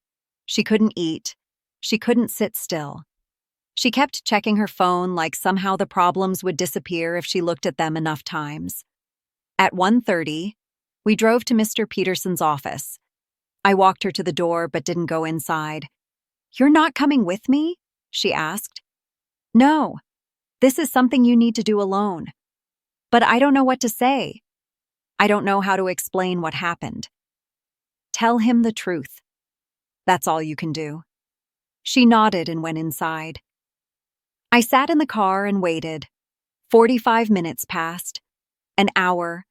She couldn't eat. She couldn't sit still. She kept checking her phone like somehow the problems would disappear if she looked at them enough times. At 1:30, we drove to Mr. Peterson's office. I walked her to the door but didn't go inside. You're not coming with me? She asked. No. This is something you need to do alone. But I don't know what to say. I don't know how to explain what happened. Tell him the truth. That's all you can do. She nodded and went inside. I sat in the car and waited. 45 minutes passed. An hour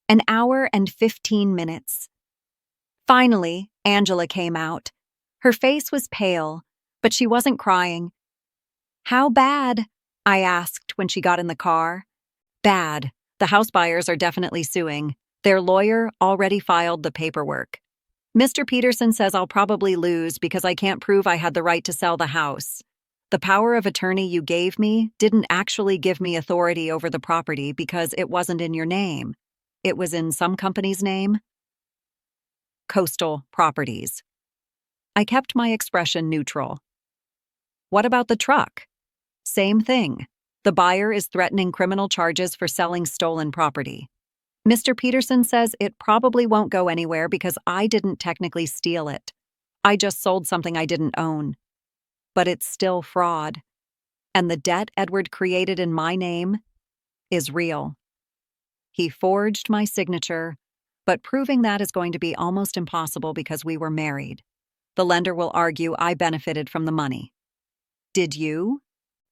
and 15 minutes. Finally, Angela came out. Her face was pale, but she wasn't crying. "How bad?" I asked when she got in the car. "Bad. The house buyers are definitely suing. Their lawyer already filed the paperwork. Mr. Peterson says I'll probably lose because I can't prove I had the right to sell the house. The power of attorney you gave me didn't actually give me authority over the property because it wasn't in your name. It was in some company's name." Coastal Properties. I kept my expression neutral. "What about the truck?" "Same thing. The buyer is threatening criminal charges for selling stolen property. Mr. Peterson says it probably won't go anywhere because I didn't technically steal it. I just sold something I didn't own. But it's still fraud. And the debt Edward created in my name is real. He forged my signature, but proving that is going to be almost impossible because we were married. The lender will argue I benefited from the money. Did you?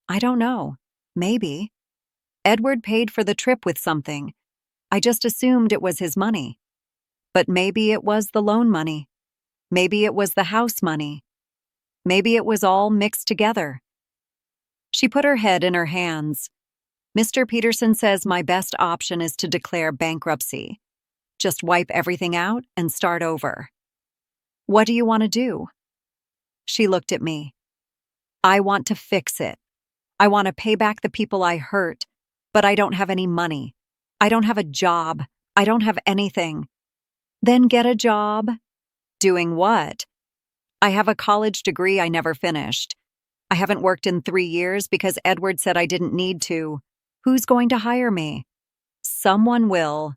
I don't know. Maybe. Edward paid for the trip with something. I just assumed it was his money. But maybe it was the loan money. Maybe it was the house money. Maybe it was all mixed together." She put her head in her hands. "Mr. Peterson says my best option is to declare bankruptcy. Just wipe everything out and start over. What do you want to do?" She looked at me. "I want to fix it. I want to pay back the people I hurt, but I don't have any money. I don't have a job. I don't have anything." "Then get a job." "Doing what?" "I have a college degree I never finished. I haven't worked in 3 years because Edward said I didn't need to. Who's going to hire me?" "Someone will.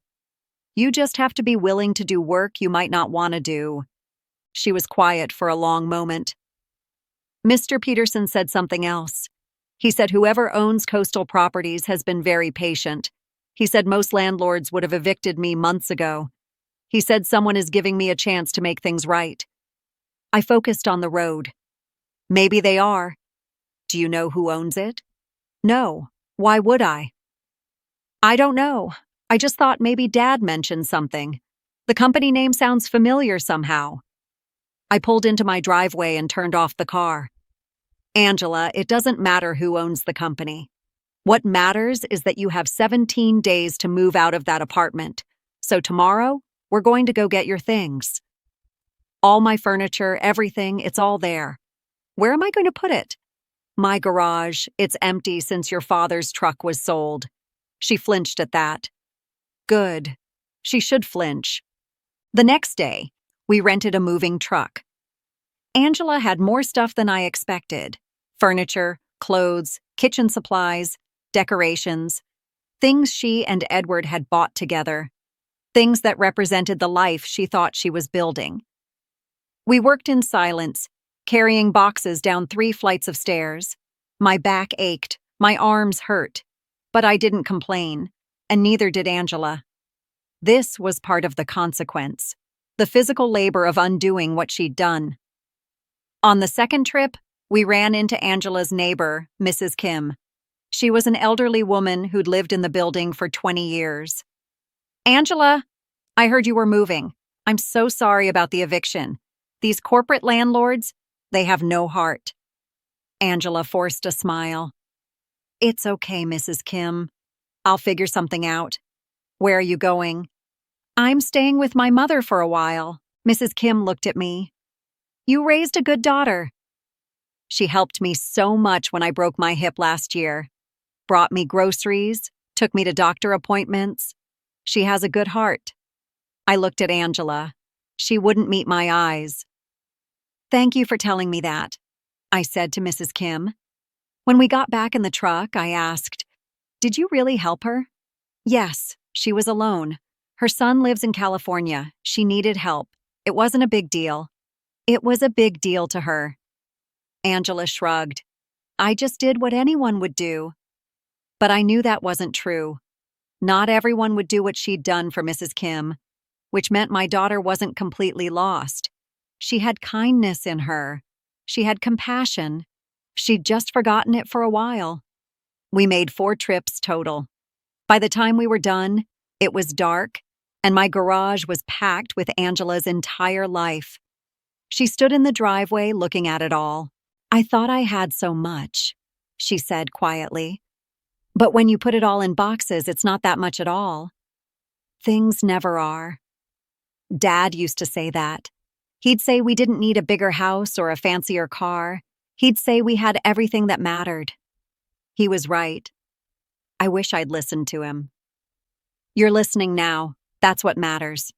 You just have to be willing to do work you might not want to do." She was quiet for a long moment. Mr. Peterson said something else. He said whoever owns coastal properties has been very patient. He said most landlords would have evicted me months ago. He said someone is giving me a chance to make things right. I focused on the road. "Maybe they are. Do you know who owns it?" "No. Why would I?" "I don't know. I just thought maybe Dad mentioned something. The company name sounds familiar somehow." I pulled into my driveway and turned off the car. "Angela, it doesn't matter who owns the company. What matters is that you have 17 days to move out of that apartment. So tomorrow, we're going to go get your things. All my furniture, everything, it's all there. Where am I going to put it?" "My garage. It's empty since your father's truck was sold." She flinched at that. Good. She should flinch. The next day, we rented a moving truck. Angela had more stuff than I expected. Furniture, clothes, kitchen supplies, decorations, things she and Edward had bought together, things that represented the life she thought she was building. We worked in silence, carrying boxes down 3 flights of stairs. My back ached, my arms hurt, but I didn't complain, and neither did Angela. This was part of the consequence, the physical labor of undoing what she'd done. On the second trip, we ran into Angela's neighbor, Mrs. Kim. She was an elderly woman who'd lived in the building for 20 years. "Angela, I heard you were moving. I'm so sorry about the eviction. These corporate landlords, they have no heart." Angela forced a smile. "It's okay, Mrs. Kim. I'll figure something out. Where are you going?" "I'm staying with my mother for a while." Mrs. Kim looked at me. "You raised a good daughter." She helped me so much when I broke my hip last year. Brought me groceries, took me to doctor appointments. She has a good heart. I looked at Angela. She wouldn't meet my eyes. "Thank you for telling me that," I said to Mrs. Kim. When we got back in the truck, I asked, "Did you really help her?" "Yes, she was alone. Her son lives in California. She needed help. It wasn't a big deal." "It was a big deal to her." Angela shrugged. "I just did what anyone would do." But I knew that wasn't true. Not everyone would do what she'd done for Mrs. Kim, which meant my daughter wasn't completely lost. She had kindness in her. She had compassion. She'd just forgotten it for a while. We made 4 trips total. By the time we were done, it was dark, and my garage was packed with Angela's entire life. She stood in the driveway looking at it all. "I thought I had so much," she said quietly. "But when you put it all in boxes, it's not that much at all." Things never are. Dad used to say that. He'd say we didn't need a bigger house or a fancier car. He'd say we had everything that mattered. He was right. I wish I'd listened to him. You're listening now. That's what matters.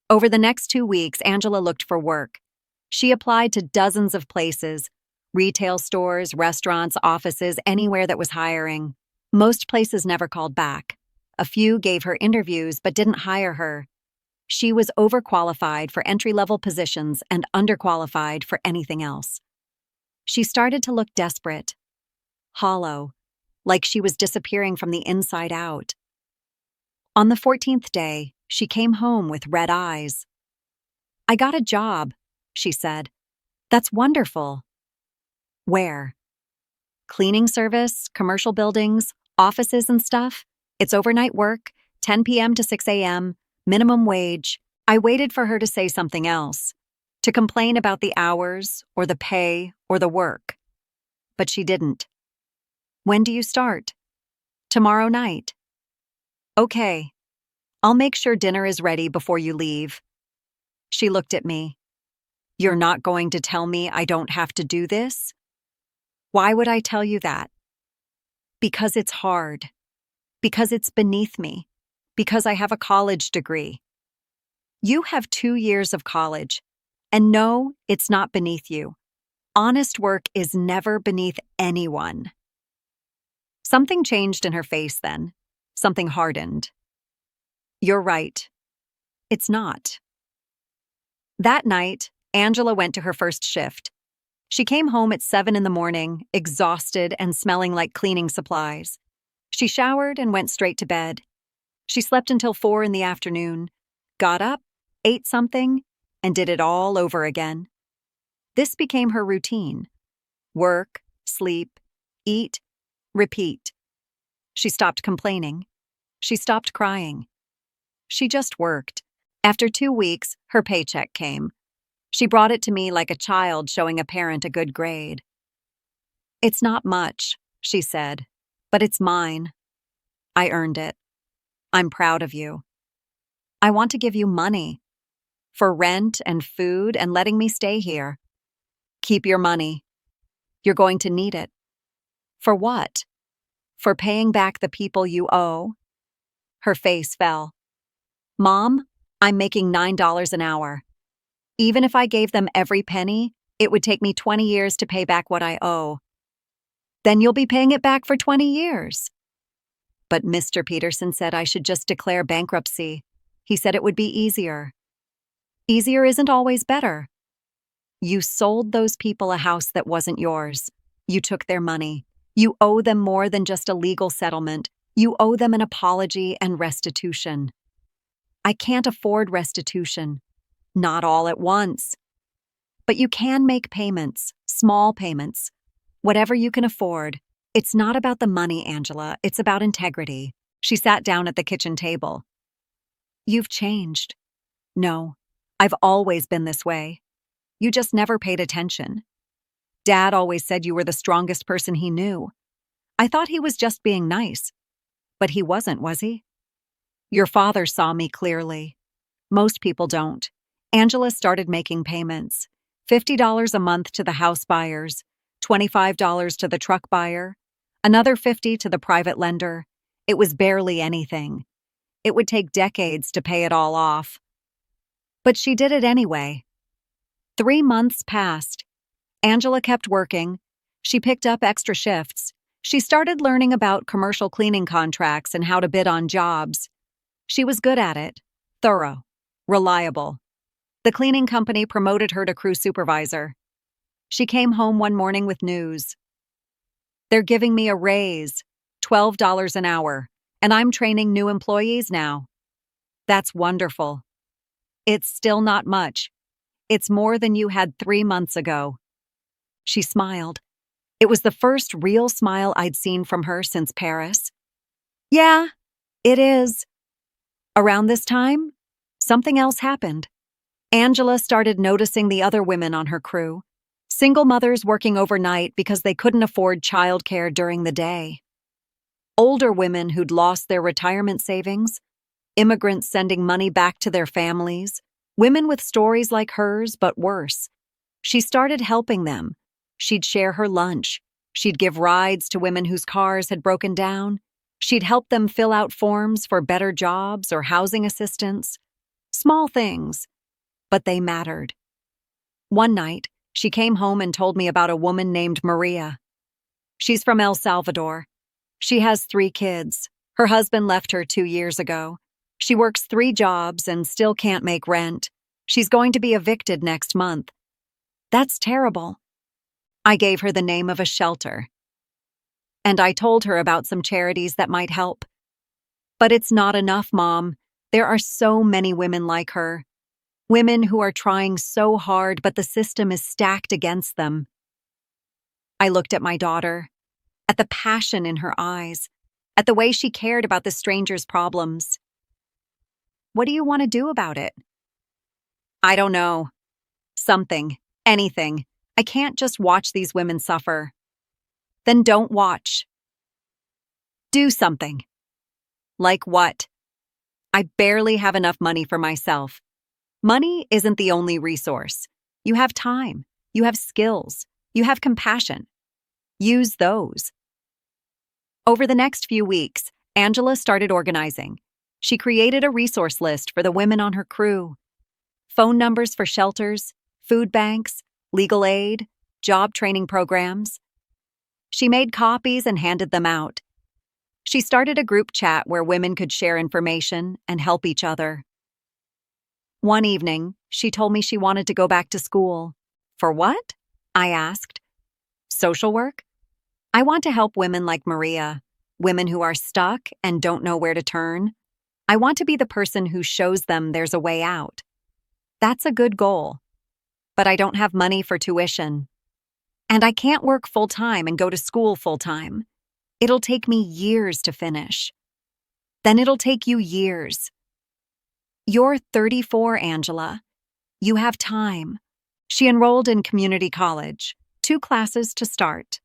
Over the next 2 weeks, Angela looked for work. She applied to dozens of places, retail stores, restaurants, offices, anywhere that was hiring. Most places never called back. A few gave her interviews but didn't hire her. She was overqualified for entry-level positions and underqualified for anything else. She started to look desperate, hollow, like she was disappearing from the inside out. On the 14th day, she came home with red eyes. "I got a job," she said. "That's wonderful." "Where?" "Cleaning service, commercial buildings, offices and stuff. It's overnight work, 10 p.m. to 6 a.m., minimum wage." I waited for her to say something else, to complain about the hours or the pay or the work. But she didn't. "When do you start?" "Tomorrow night." "Okay. I'll make sure dinner is ready before you leave." She looked at me. "You're not going to tell me I don't have to do this?" "Why would I tell you that?" "Because it's hard. Because it's beneath me. Because I have a college degree." "You have 2 years of college. And no, it's not beneath you. Honest work is never beneath anyone." Something changed in her face then. Something hardened. "You're right. It's not." That night, Angela went to her first shift. She came home at 7 in the morning, exhausted and smelling like cleaning supplies. She showered and went straight to bed. She slept until 4 in the afternoon, got up, ate something, and did it all over again. This became her routine. Work, sleep, eat, repeat. She stopped complaining. She stopped crying. She just worked. After 2 weeks, her paycheck came. She brought it to me like a child showing a parent a good grade. "It's not much," she said, "but it's mine. I earned it. I'm proud of you. I want to give you money for rent and food and letting me stay here. Keep your money. You're going to need it." "For what?" "For paying back the people you owe." Her face fell. "Mom, I'm making $9 an hour. Even if I gave them every penny, it would take me 20 years to pay back what I owe." "Then you'll be paying it back for 20 years. "But Mr. Peterson said I should just declare bankruptcy. He said it would be easier." "Easier isn't always better." "You sold those people a house that wasn't yours. You took their money. You owe them more than just a legal settlement. You owe them an apology and restitution." "I can't afford restitution. Not all at once. But you can make payments, small payments. Whatever you can afford. It's not about the money, Angela. It's about integrity." She sat down at the kitchen table. "You've changed." "No, I've always been this way. You just never paid attention. Dad always said you were the strongest person he knew. I thought he was just being nice. But he wasn't, was he? Your father saw me clearly. Most people don't." Angela started making payments. $50 a month to the house buyers, $25 to the truck buyer, another $50 to the private lender. It was barely anything. It would take decades to pay it all off. But she did it anyway. 3 months passed. Angela kept working. She picked up extra shifts. She started learning about commercial cleaning contracts and how to bid on jobs. She was good at it, thorough, reliable. The cleaning company promoted her to crew supervisor. She came home one morning with news. "They're giving me a raise, $12 an hour, and I'm training new employees now. That's wonderful. It's still not much. It's more than you had 3 months ago. She smiled. It was the first real smile I'd seen from her since Paris. Yeah, it is. Around this time, something else happened. Angela started noticing the other women on her crew, single mothers working overnight because they couldn't afford childcare during the day. Older women who'd lost their retirement savings, immigrants sending money back to their families, women with stories like hers but worse. She started helping them. She'd share her lunch. She'd give rides to women whose cars had broken down. She'd help them fill out forms for better jobs or housing assistance. Small things, but they mattered. One night, she came home and told me about a woman named Maria. She's from El Salvador. She has 3 kids. Her husband left her 2 years ago. She works 3 jobs and still can't make rent. She's going to be evicted next month. That's terrible. I gave her the name of a shelter. And I told her about some charities that might help. But it's not enough, Mom. There are so many women like her. Women who are trying so hard, but the system is stacked against them. I looked at my daughter, at the passion in her eyes, at the way she cared about the stranger's problems. What do you want to do about it? I don't know. Something. Anything. I can't just watch these women suffer. Then don't watch. Do something. Like what? I barely have enough money for myself. Money isn't the only resource. You have time. You have skills. You have compassion. Use those. Over the next few weeks, Angela started organizing. She created a resource list for the women on her crew. Phone numbers for shelters, food banks, legal aid, job training programs. She made copies and handed them out. She started a group chat where women could share information and help each other. One evening, she told me she wanted to go back to school. For what? I asked. Social work? I want to help women like Maria, women who are stuck and don't know where to turn. I want to be the person who shows them there's a way out. That's a good goal. But I don't have money for tuition. And I can't work full-time and go to school full-time. It'll take me years to finish. Then it'll take you years. You're 34, Angela. You have time. She enrolled in community college, 2 classes to start: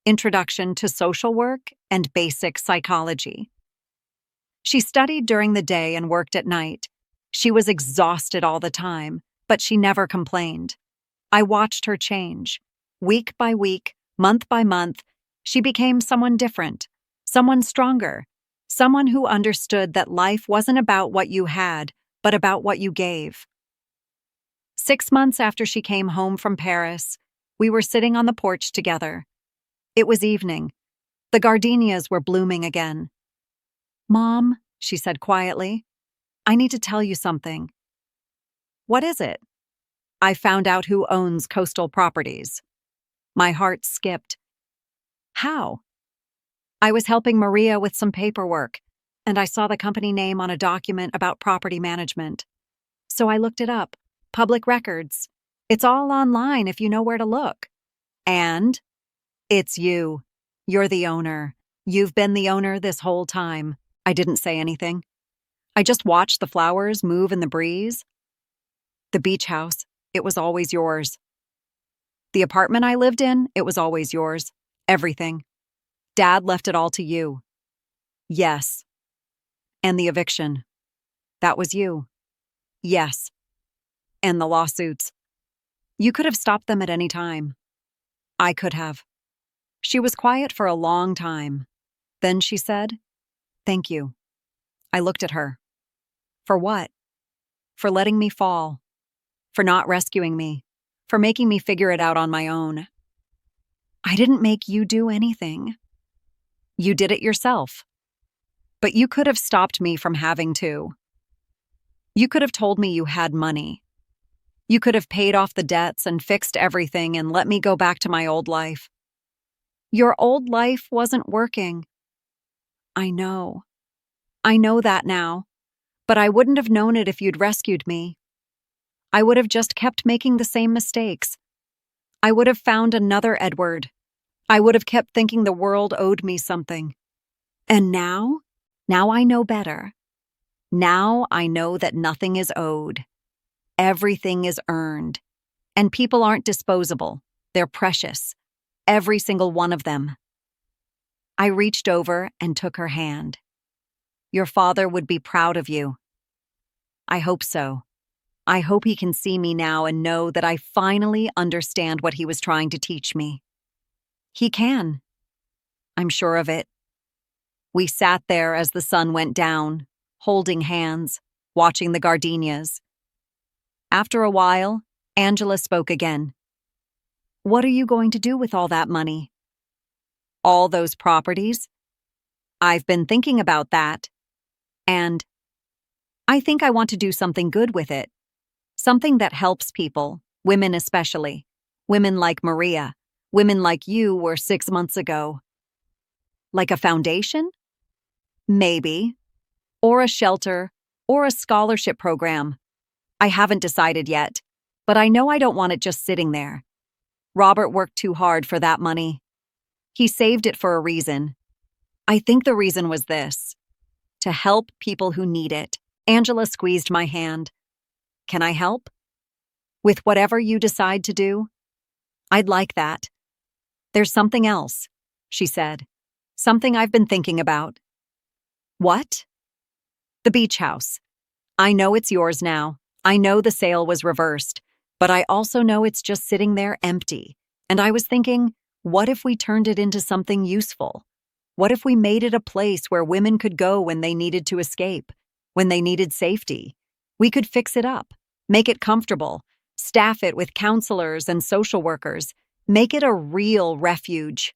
Introduction to Social Work and Basic Psychology. She studied during the day and worked at night. She was exhausted all the time, but she never complained. I watched her change. Week by week, month by month, she became someone different, someone stronger, someone who understood that life wasn't about what you had, but about what you gave. 6 months after she came home from Paris, we were sitting on the porch together. It was evening. The gardenias were blooming again. Mom, she said quietly, I need to tell you something. What is it? I found out who owns coastal properties. My heart skipped. How? I was helping Maria with some paperwork, and I saw the company name on a document about property management. So I looked it up. Public records. It's all online if you know where to look. And it's you. You're the owner. You've been the owner this whole time. I didn't say anything. I just watched the flowers move in the breeze. The beach house, it was always yours. The apartment I lived in, it was always yours. Everything. Dad left it all to you. Yes. And the eviction. That was you. Yes. And the lawsuits. You could have stopped them at any time. I could have. She was quiet for a long time. Then she said, "Thank you." I looked at her. For what? For letting me fall. For not rescuing me. For making me figure it out on my own. I didn't make you do anything. You did it yourself. But you could have stopped me from having to. You could have told me you had money. You could have paid off the debts and fixed everything and let me go back to my old life. Your old life wasn't working. I know. I know that now. But I wouldn't have known it if you'd rescued me. I would have just kept making the same mistakes. I would have found another Edward. I would have kept thinking the world owed me something. And now? Now I know better. Now I know that nothing is owed. Everything is earned. And people aren't disposable. They're precious. Every single one of them. I reached over and took her hand. Your father would be proud of you. I hope so. I hope he can see me now and know that I finally understand what he was trying to teach me. He can. I'm sure of it. We sat there as the sun went down, holding hands, watching the gardenias. After a while, Angela spoke again. What are you going to do with all that money? All those properties? I've been thinking about that. And I think I want to do something good with it. Something that helps people, women especially. Women like Maria. Women like you were 6 months ago. Like a foundation? Maybe. Or a shelter, or a scholarship program. I haven't decided yet, but I know I don't want it just sitting there. Robert worked too hard for that money. He saved it for a reason. I think the reason was this: to help people who need it. Angela squeezed my hand. Can I help? With whatever you decide to do? I'd like that. There's something else, she said. Something I've been thinking about. What? The beach house. I know it's yours now. I know the sale was reversed, but I also know it's just sitting there empty. And I was thinking, what if we turned it into something useful? What if we made it a place where women could go when they needed to escape, when they needed safety? We could fix it up, make it comfortable, staff it with counselors and social workers, make it a real refuge.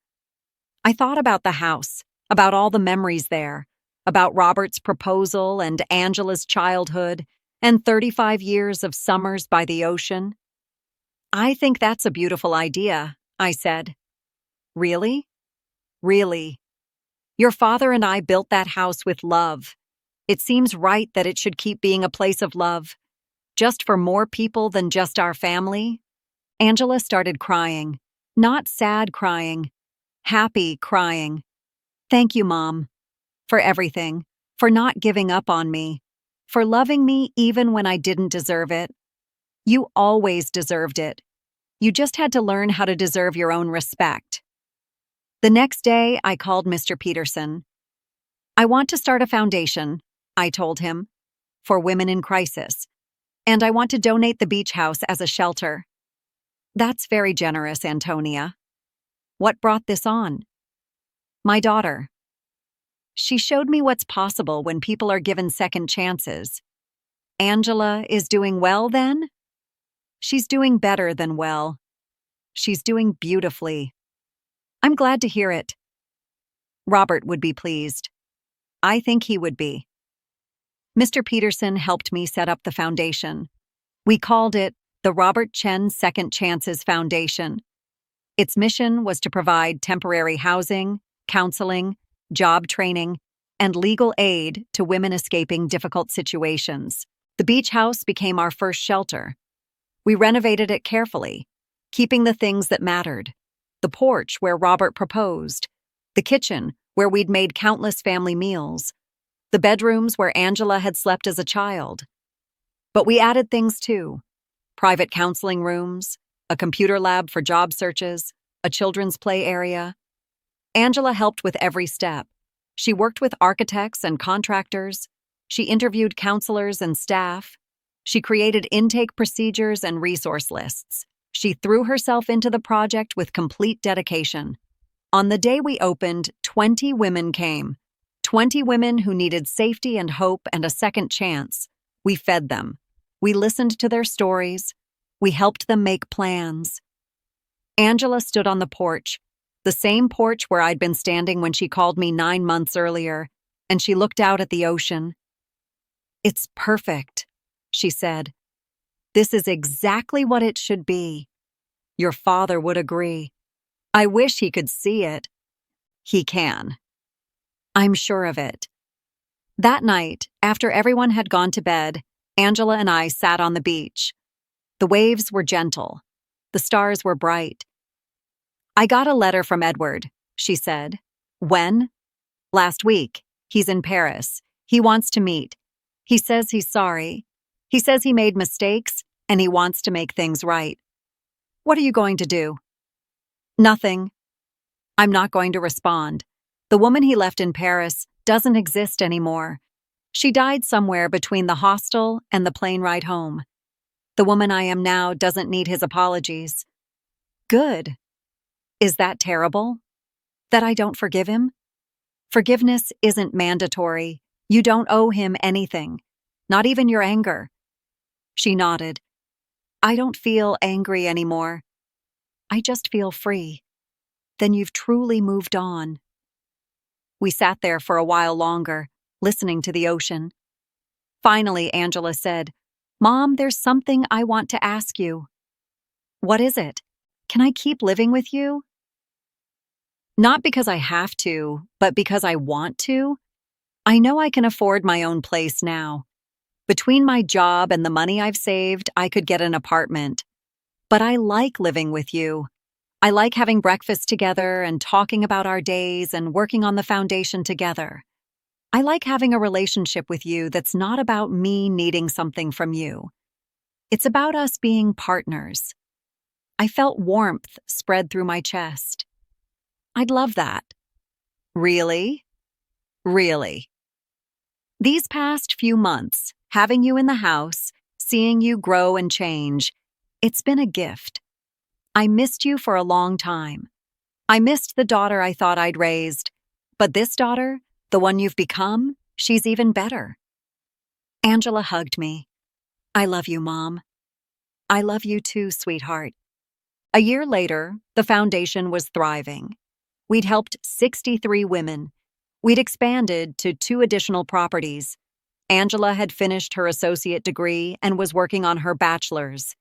I thought about the house, about all the memories there, about Robert's proposal and Angela's childhood, and 35 years of summers by the ocean. I think that's a beautiful idea, I said. Really? Really. Your father and I built that house with love. It seems right that it should keep being a place of love, just for more people than just our family. Angela started crying, not sad crying, happy crying. Thank you, Mom, for everything, for not giving up on me, for loving me even when I didn't deserve it. You always deserved it. You just had to learn how to deserve your own respect. The next day, I called Mr. Peterson. I want to start a foundation, I told him, for women in crisis, and I want to donate the beach house as a shelter. That's very generous, Antonia. What brought this on? My daughter. She showed me what's possible when people are given second chances. Angela is doing well, then? She's doing better than well. She's doing beautifully. I'm glad to hear it. Robert would be pleased. I think he would be. Mr. Peterson helped me set up the foundation. We called it the Robert Chen Second Chances Foundation. Its mission was to provide temporary housing, counseling, job training, and legal aid to women escaping difficult situations. The beach house became our first shelter. We renovated it carefully, keeping the things that mattered. The porch where Robert proposed, the kitchen where we'd made countless family meals, the bedrooms where Angela had slept as a child. But we added things too: private counseling rooms, a computer lab for job searches, a children's play area. Angela helped with every step. She worked with architects and contractors. She interviewed counselors and staff. She created intake procedures and resource lists. She threw herself into the project with complete dedication. On the day we opened, 20 women came. 20 women who needed safety and hope and a second chance. We fed them. We listened to their stories. We helped them make plans. Angela stood on the porch, the same porch where I'd been standing when she called me 9 months earlier, and she looked out at the ocean. It's perfect, she said. This is exactly what it should be. Your father would agree. I wish he could see it. He can. I'm sure of it. That night, after everyone had gone to bed, Angela and I sat on the beach. The waves were gentle. The stars were bright. I got a letter from Edward, she said. When? Last week. He's in Paris. He wants to meet. He says he's sorry. He says he made mistakes, and he wants to make things right. What are you going to do? Nothing. I'm not going to respond. The woman he left in Paris doesn't exist anymore. She died somewhere between the hostel and the plane ride home. The woman I am now doesn't need his apologies. Good. Is that terrible? That I don't forgive him? Forgiveness isn't mandatory. You don't owe him anything, not even your anger. She nodded. I don't feel angry anymore. I just feel free. Then you've truly moved on. We sat there for a while longer, listening to the ocean. Finally, Angela said, Mom, there's something I want to ask you. What is it? Can I keep living with you? Not because I have to, but because I want to. I know I can afford my own place now. Between my job and the money I've saved, I could get an apartment. But I like living with you. I like having breakfast together and talking about our days and working on the foundation together. I like having a relationship with you that's not about me needing something from you. It's about us being partners. I felt warmth spread through my chest. I'd love that. Really? Really. These past few months, having you in the house, seeing you grow and change, it's been a gift. I missed you for a long time. I missed the daughter I thought I'd raised, but this daughter, the one you've become, she's even better. Angela hugged me. I love you, Mom. I love you too, sweetheart. A year later, the foundation was thriving. We'd helped 63 women. We'd expanded to 2 additional properties. Angela had finished her associate degree and was working on her bachelor's.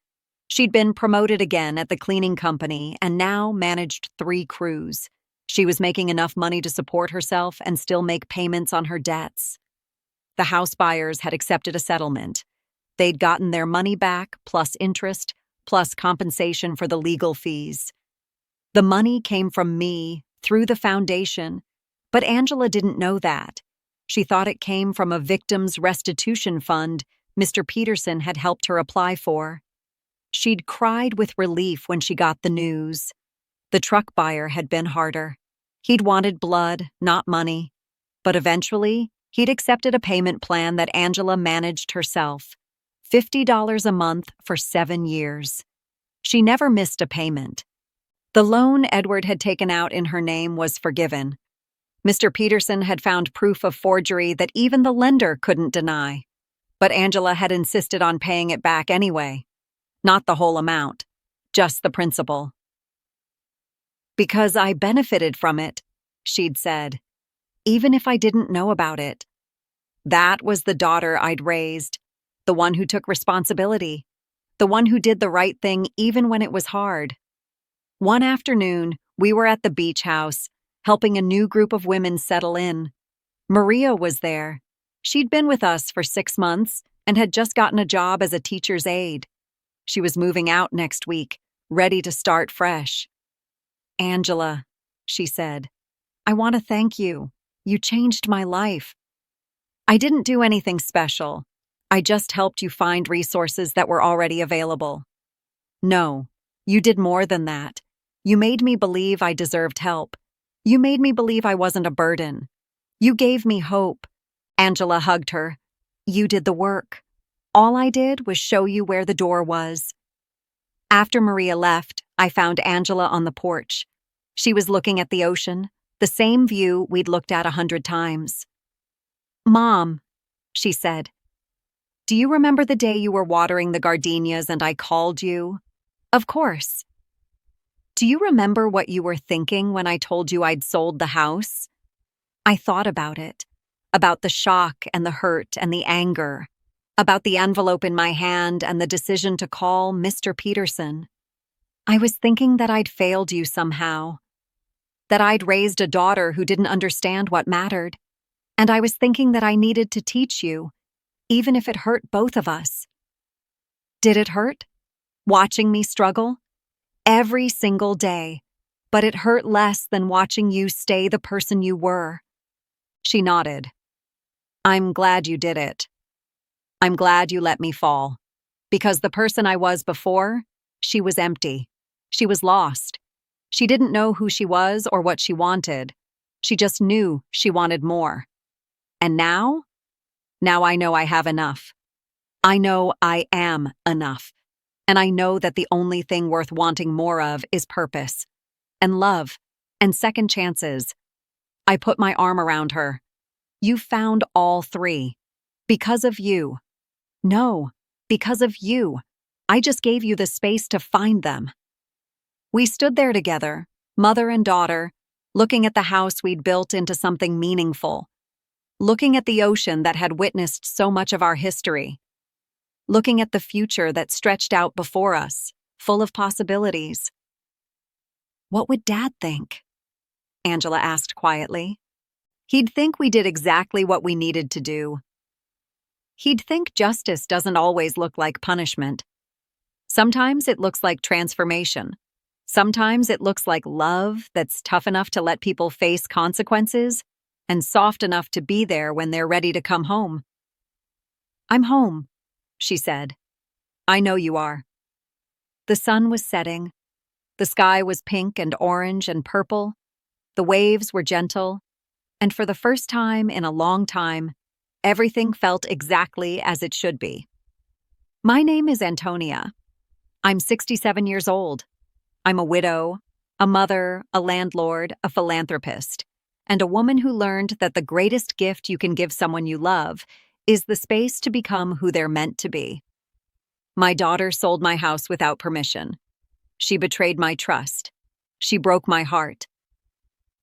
She'd been promoted again at the cleaning company and now managed 3 crews. She was making enough money to support herself and still make payments on her debts. The house buyers had accepted a settlement. They'd gotten their money back, plus interest, plus compensation for the legal fees. The money came from me, through the foundation, but Angela didn't know that. She thought it came from a victims' restitution fund Mr. Peterson had helped her apply for. She'd cried with relief when she got the news. The truck buyer had been harder. He'd wanted blood, not money. But eventually, he'd accepted a payment plan that Angela managed herself. $50 a month for 7 years. She never missed a payment. The loan Edward had taken out in her name was forgiven. Mr. Peterson had found proof of forgery that even the lender couldn't deny. But Angela had insisted on paying it back anyway. Not the whole amount, just the principal. Because I benefited from it, she'd said, even if I didn't know about it. That was the daughter I'd raised, the one who took responsibility, the one who did the right thing even when it was hard. One afternoon, we were at the beach house, helping a new group of women settle in. Maria was there. She'd been with us for 6 months and had just gotten a job as a teacher's aide. She was moving out next week, ready to start fresh. Angela, she said, I want to thank you. You changed my life. I didn't do anything special. I just helped you find resources that were already available. No, you did more than that. You made me believe I deserved help. You made me believe I wasn't a burden. You gave me hope. Angela hugged her. You did the work. All I did was show you where the door was. After Maria left, I found Angela on the porch. She was looking at the ocean, the same view we'd looked at 100 times. Mom, she said, do you remember the day you were watering the gardenias and I called you? Of course. Do you remember what you were thinking when I told you I'd sold the house? I thought about it, about the shock and the hurt and the anger, about the envelope in my hand and the decision to call Mr. Peterson. I was thinking that I'd failed you somehow, that I'd raised a daughter who didn't understand what mattered. And I was thinking that I needed to teach you, even if it hurt both of us. Did it hurt? Watching me struggle? Every single day. But it hurt less than watching you stay the person you were. She nodded. I'm glad you did it. I'm glad you let me fall. Because the person I was before, she was empty. She was lost. She didn't know who she was or what she wanted. She just knew she wanted more. And now? Now I know I have enough. I know I am enough. And I know that the only thing worth wanting more of is purpose, and love, and second chances. I put my arm around her. You found all three. Because of you. No, because of you. I just gave you the space to find them. We stood there together, mother and daughter, looking at the house we'd built into something meaningful, looking at the ocean that had witnessed so much of our history, looking at the future that stretched out before us, full of possibilities. What would Dad think? Angela asked quietly. He'd think we did exactly what we needed to do. He'd think justice doesn't always look like punishment. Sometimes it looks like transformation. Sometimes it looks like love that's tough enough to let people face consequences and soft enough to be there when they're ready to come home. I'm home, she said. I know you are. The sun was setting. The sky was pink and orange and purple. The waves were gentle. And for the first time in a long time, everything felt exactly as it should be. My name is Antonia. I'm 67 years old. I'm a widow, a mother, a landlord, a philanthropist, and a woman who learned that the greatest gift you can give someone you love is the space to become who they're meant to be. My daughter sold my house without permission. She betrayed my trust. She broke my heart.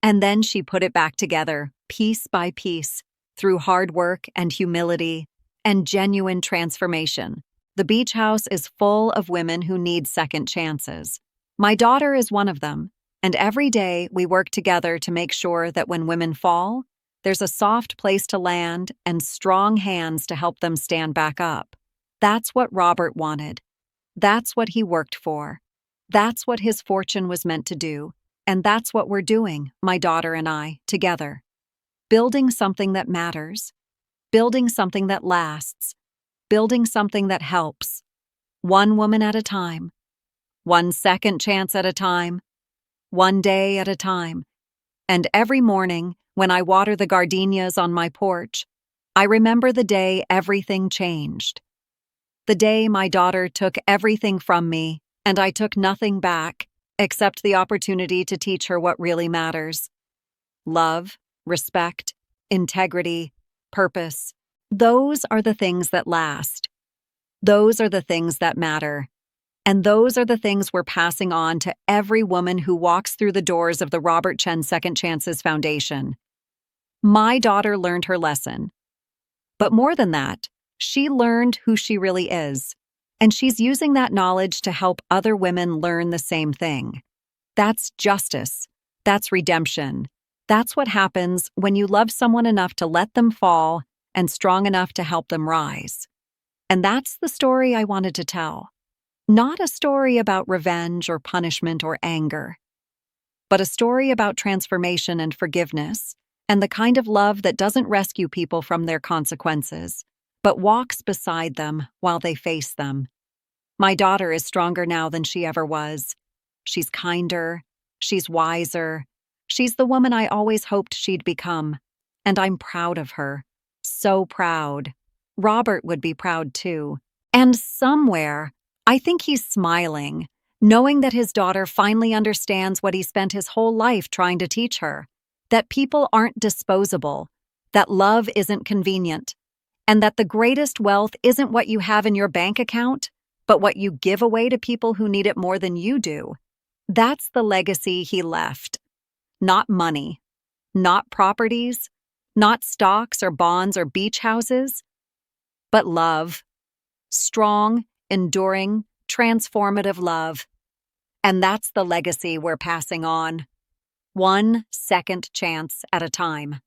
And then she put it back together, piece by piece, through hard work and humility and genuine transformation. The beach house is full of women who need second chances. My daughter is one of them, and every day we work together to make sure that when women fall, there's a soft place to land and strong hands to help them stand back up. That's what Robert wanted. That's what he worked for. That's what his fortune was meant to do. And that's what we're doing, my daughter and I, together. Building something that matters. Building something that lasts. Building something that helps. One woman at a time. One second chance at a time. One day at a time. And every morning, when I water the gardenias on my porch, I remember the day everything changed. The day my daughter took everything from me, and I took nothing back, except the opportunity to teach her what really matters. Love, respect, integrity, purpose. Those are the things that last. Those are the things that matter. And those are the things we're passing on to every woman who walks through the doors of the Robert Chen Second Chances Foundation. My daughter learned her lesson. But more than that, she learned who she really is. And she's using that knowledge to help other women learn the same thing. That's justice. That's redemption. That's what happens when you love someone enough to let them fall and strong enough to help them rise. And that's the story I wanted to tell. Not a story about revenge or punishment or anger, but a story about transformation and forgiveness, and the kind of love that doesn't rescue people from their consequences, but walks beside them while they face them. My daughter is stronger now than she ever was. She's kinder. She's wiser. She's the woman I always hoped she'd become. And I'm proud of her. So proud. Robert would be proud too. And somewhere, I think he's smiling, knowing that his daughter finally understands what he spent his whole life trying to teach her. That people aren't disposable. That love isn't convenient. And that the greatest wealth isn't what you have in your bank account, but what you give away to people who need it more than you do. That's the legacy he left. Not money. Not properties. Not stocks or bonds or beach houses. But love. Strong, enduring, transformative love. And that's the legacy we're passing on. One second chance at a time.